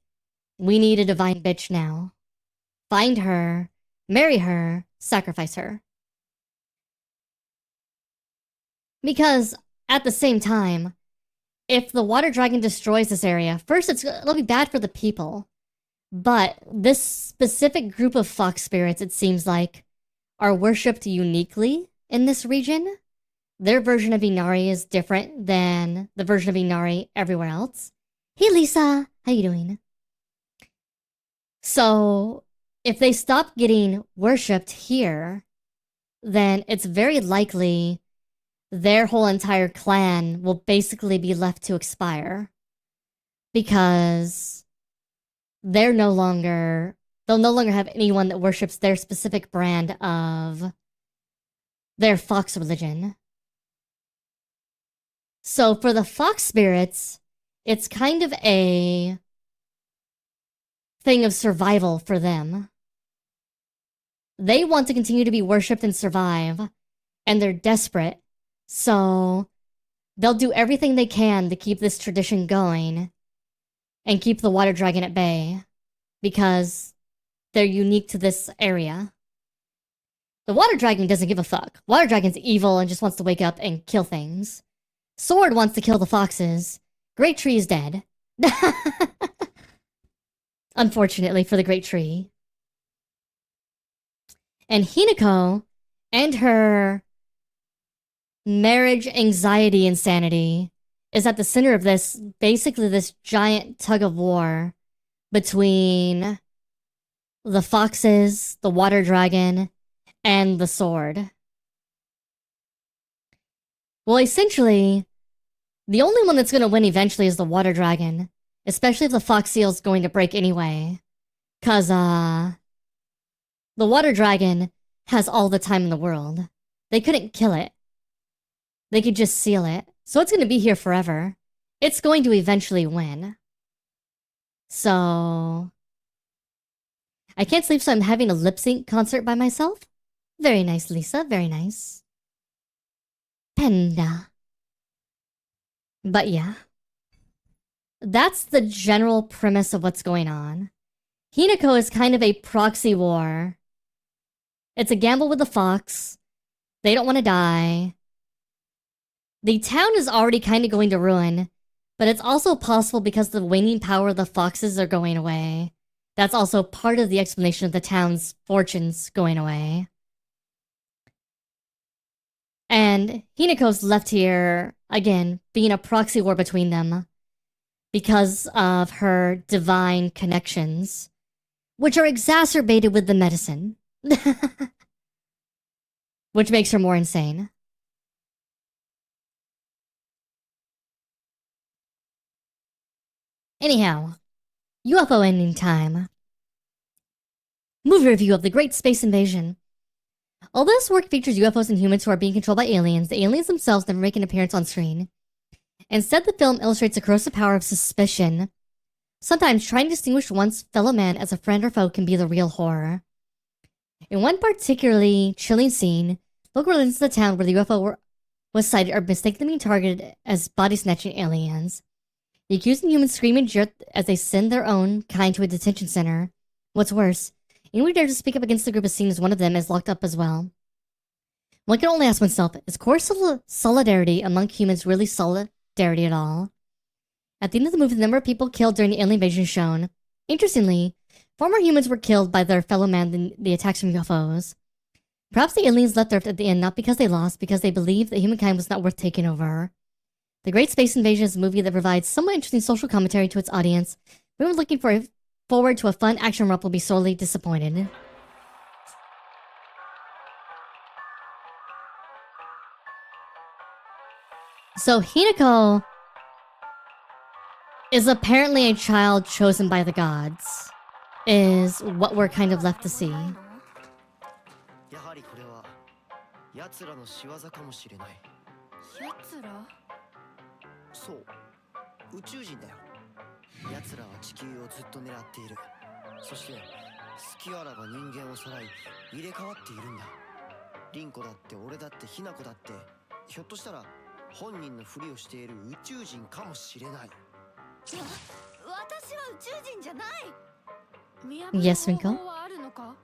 we need a divine bitch now. Find her, marry her, sacrifice her. Because at the same time, if the water dragon destroys this area, first it'll be bad for the people. But this specific group of fox spirits, it seems like, are worshipped uniquely in this region. Their version of Inari is different than the version of Inari everywhere else. Hey Lisa, how you doing? So, if they stop getting worshipped here, then it's very likely their whole entire clan will basically be left to expire. Because they'll no longer have anyone that worships their specific brand of their fox religion. So for the fox spirits, it's kind of a thing of survival for them. They want to continue to be worshipped and survive, and they're desperate. So they'll do everything they can to keep this tradition going and keep the water dragon at bay because they're unique to this area. The water dragon doesn't give a fuck. Water dragon's evil and just wants to wake up and kill things. Sword wants to kill the foxes. Great Tree is dead. Unfortunately for the Great Tree. And Hinako and her marriage anxiety insanity is at the center of this, basically this giant tug of war between the foxes, the water dragon, and the sword. Well, essentially, the only one that's going to win eventually is the water dragon, especially if the fox seal's going to break anyway. Cause, the water dragon has all the time in the world. They couldn't kill it. They could just seal it. So it's going to be here forever. It's going to eventually win. So I can't sleep, so I'm having a lip sync concert by myself. Very nice, Lisa. Very nice. Panda. But yeah. That's the general premise of what's going on. Hinako is kind of a proxy war. It's a gamble with the fox. They don't want to die. The town is already kind of going to ruin, but it's also possible because the waning power of the foxes are going away. That's also part of the explanation of the town's fortunes going away. And Hinako's left here, again, being a proxy war between them because of her divine connections, which are exacerbated with the medicine, which makes her more insane. Anyhow, UFO ending time. Movie review of The Great Space Invasion. Although this work features UFOs and humans who are being controlled by aliens, the aliens themselves never make an appearance on screen. Instead, the film illustrates the corrosive power of suspicion. Sometimes trying to distinguish one's fellow man as a friend or foe can be the real horror. In one particularly chilling scene, local residents of the town where the UFO was sighted are mistakenly being targeted as body-snatching aliens. The accusing humans scream and jeer as they send their own kind to a detention center. What's worse, anyone who dares to speak up against the group is seen as one of them is locked up as well. One can only ask oneself, is core solidarity among humans really solidarity at all? At the end of the movie, the number of people killed during the alien invasion is shown. Interestingly, far more humans were killed by their fellow man than the attacks from UFOs. Perhaps the aliens left Earth at the end not because they lost, because they believed that humankind was not worth taking over. The Great Space Invasion is a movie that provides somewhat interesting social commentary to its audience. Anyone looking forward to a fun action romp will be sorely disappointed. So Hinako is apparently a child chosen by the gods, is what we're kind of left to see. そう宇宙人だよ奴らは地球をずっと狙っているそして隙あらば人間をさらい入れ替わっているんだ凛子だって俺だってひな子だってひょっとしたら本人のふりをしている宇宙人かもしれない私は宇宙人じゃない Yes, Rinko? あるのか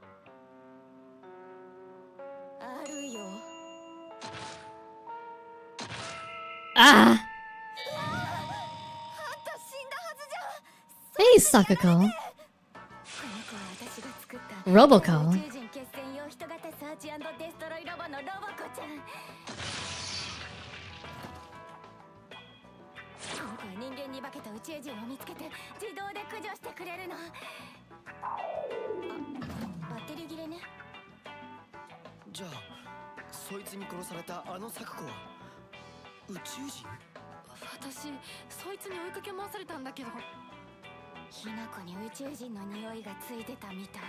あるよ Ah! Hey, Sakako. ロボコ。宇宙人決戦用人型サーチ&デストロイロボのロボコちゃん。今回人間に化けた宇宙人を見つけて自動で駆除してくれるの。バッテリー切れね。じゃあそいつに殺されたあのサクコは宇宙人？私そいつに追いかけ回されたんだけど、ひなこに宇宙人の匂いがついてたみたい。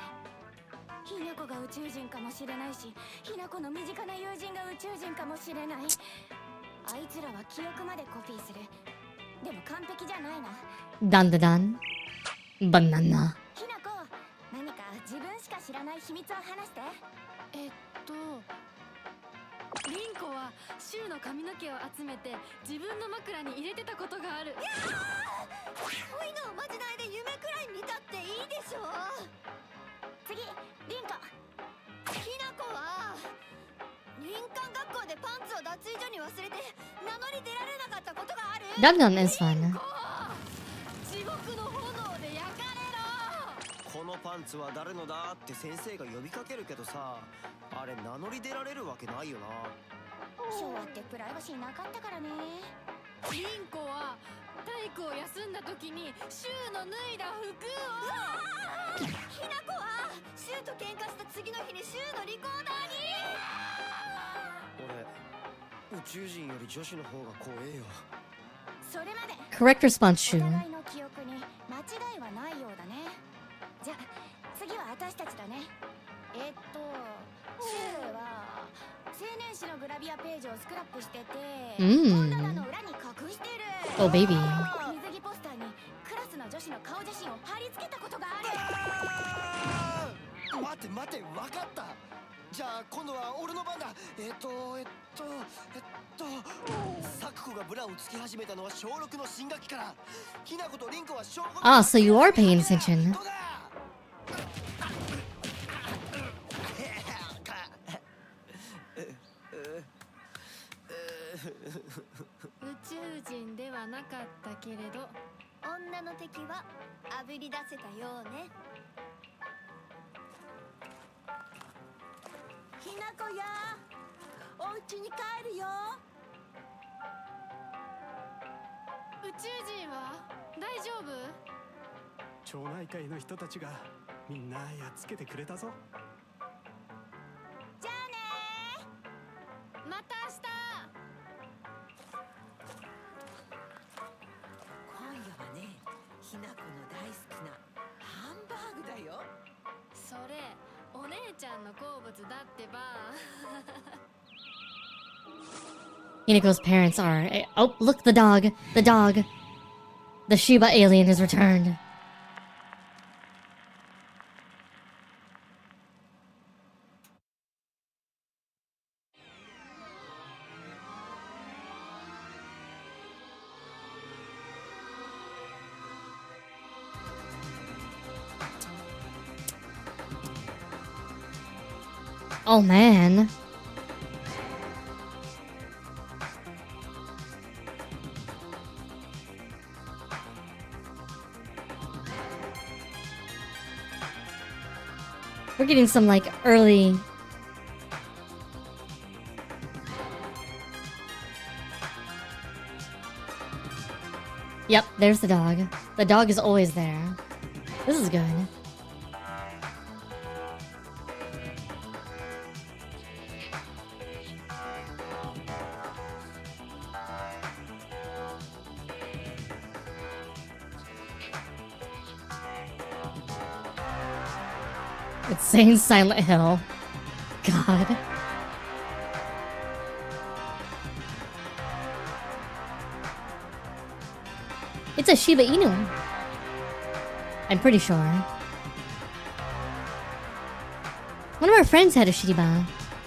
ひなこが宇宙人かもしれないし、ひなこの身近な友人が宇宙人かもしれない。あいつらは記憶までコピーする。でも完璧じゃないな。ダンダダンバナナ。ひなこ、何か自分しか知らない秘密を話して。リンコはシュウの髪の毛を集めて自分の枕に入れてたことがある。そういうのおまじないで夢くらい見たっていいでしょ。次、リンコ。ひなこは林間学校でパンツを脱衣所に忘れて名乗り出られなかったことがある。ダンダン is fun. 地獄の炎で焼かれろ。このパンツは誰のだって先生が呼びかけるけどさ、あれ名乗り出られるわけないよな。昭和ってプライバシーなかったからね。リンコは体育を休んだ時にシュウの脱いだ服を。ひなこはシュウと喧嘩した次の日にシュウのリコーダーに。俺宇宙人より女子の方が怖えよ。それまで Correct response, お Shu. 互いの記憶に間違いはないようだね。じゃあ次は私たちだね。シュウは青年誌のグラビアページをスクラップしてて、本棚の裏に隠してる。Oh, baby. 水着ポスターにクラスの女子の顔写真を貼り付けたことがある。待て待て、わかった。じゃあ今度は俺の番だ。サクコがブラをつけ始めたのは小6の新学期から。ひなことリンコは小5。Ah, so you are paying attention. 宇宙人ではなかったけれど、女の敵はあぶり出せたようね。ひなこや、お家に帰るよ。宇宙人は大丈夫？町内会の人たちがみんなやっつけてくれたぞ。じゃあねー。また明日。今夜はね、ひなこの大好きなハンバーグだよ。それお姉ちゃんの好物だってば。Hinako's parents are. Oh, look, the dog. The dog. The Shiba alien has returned. Oh man. We're getting some like early. Yep, there's the dog. The dog is always there. This is good. It's saying Silent Hill. God. It's a Shiba Inu. I'm pretty sure. One of our friends had a Shiba.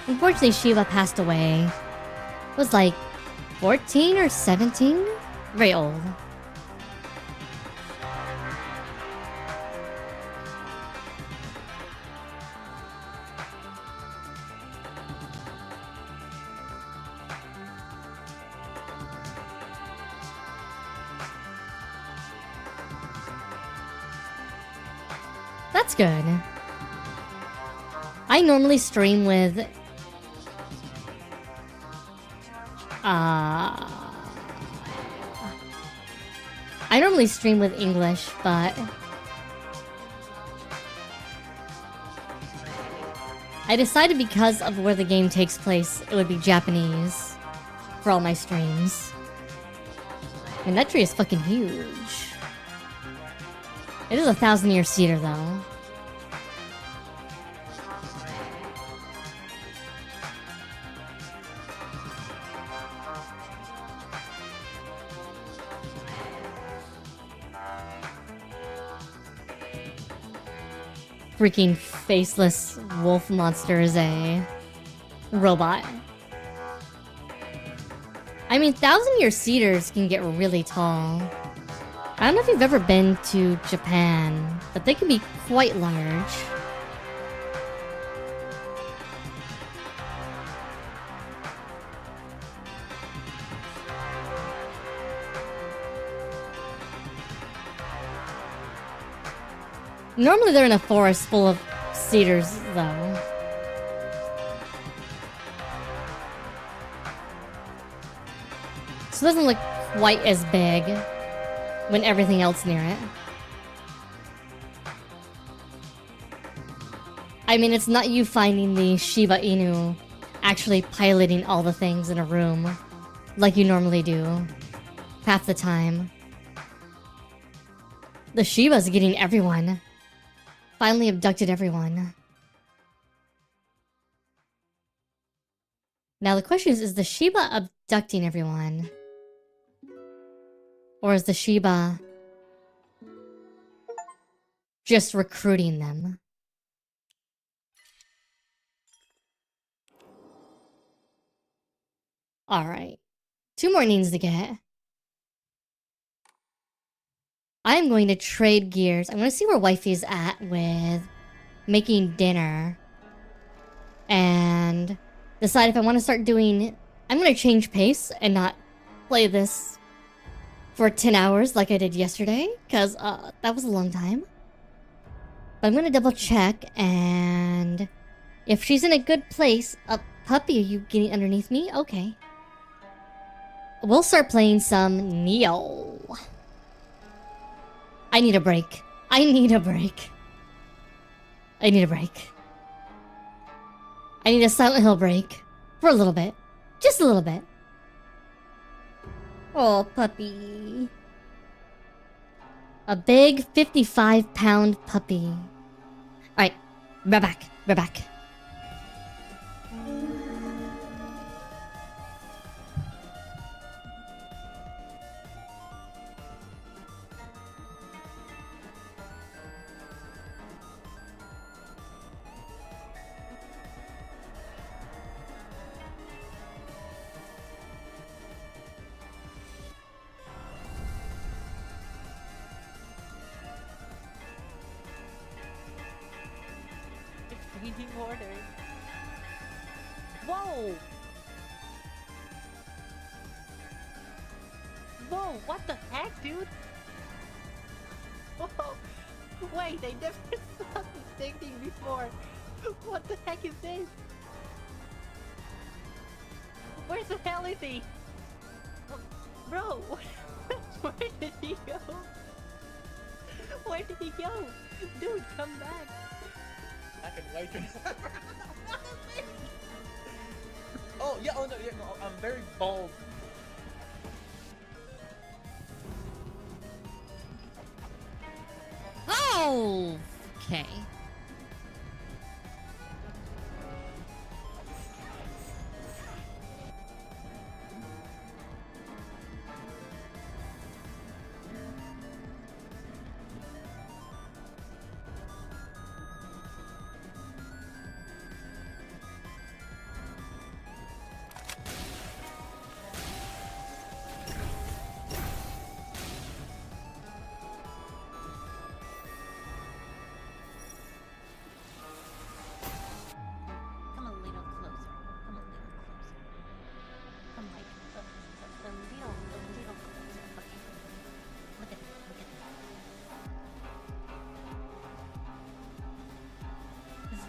Unfortunately, Shiba passed away. It was like 14 or 17? Very old. That's good. I normally stream with English, but I decided because of where the game takes place, it would be Japanese for all my streams. I mean, that tree is fucking huge. It is a 1,000-year cedar, though. Freaking faceless wolf monster is a robot. I mean, 1,000-year cedars can get really tall. I don't know if you've ever been to Japan, but they can be quite large. Normally they're in a forest full of cedars, though. So it doesn't look quite as big when everything else near it. I mean, it's not you finding the Shiba Inu actually piloting all the things in a room like you normally do half the time. The Shiba's getting everyone. Finally abducted everyone. Now the question is the Shiba abducting everyone? Or is the Shiba just recruiting them? Alright. 2 more needs to get. I am going to trade gears. I'm going to see where Wifey's at with making dinner. And decide if I want to start doing... I'm going to change pace and not play this for 10 hours like I did yesterday. Because that was a long time. But I'm going to double check. And if she's in a good place... Puppy, are you getting underneath me? Okay. We'll start playing some Neo. I need a break. I need a break. I need a break. I need a Silent Hill break. For a little bit. Just a little bit. Oh, puppy. A big 55-pound puppy. Alright. We're back. We're back. Reading order. Whoa! Whoa, what the heck, dude? Whoa! Wait, I never saw this thing before. What the heck is this? Where the hell is he? Oh, bro, where did he go? Where did he go? Dude, come back. I can wait. Oh yeah, oh no, yeah, no, I'm very bold. Oh! Okay.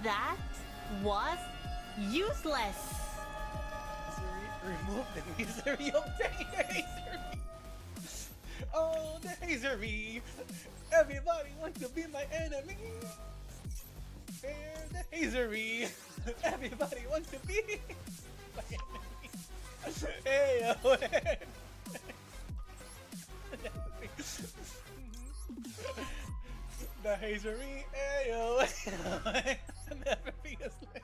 That was useless. Remove the misery of the hazery. Oh, the hazery. Everybody wants to be my enemy. And the hazery. Everybody wants to be my enemy. Hey, oh, hey. The hazery, ayo, never be a slave.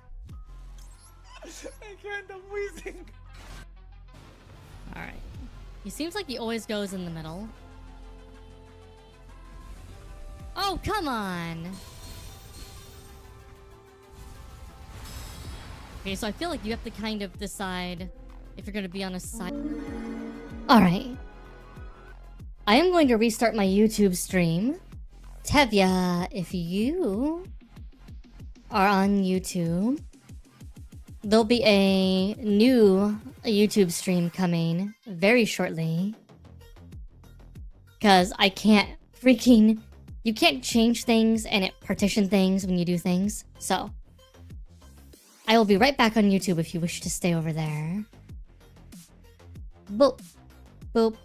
I can't, I'm wheezing. Alright. He seems like he always goes in the middle. Oh, come on! Okay, so I feel like you have to kind of decide if you're gonna be on a side. Alright. I am going to restart my YouTube stream. Tevya, if you are on YouTube, there'll be a new YouTube stream coming very shortly. Because I can't freaking... You can't change things and it partition things when you do things. So, I will be right back on YouTube if you wish to stay over there. Boop. Boop.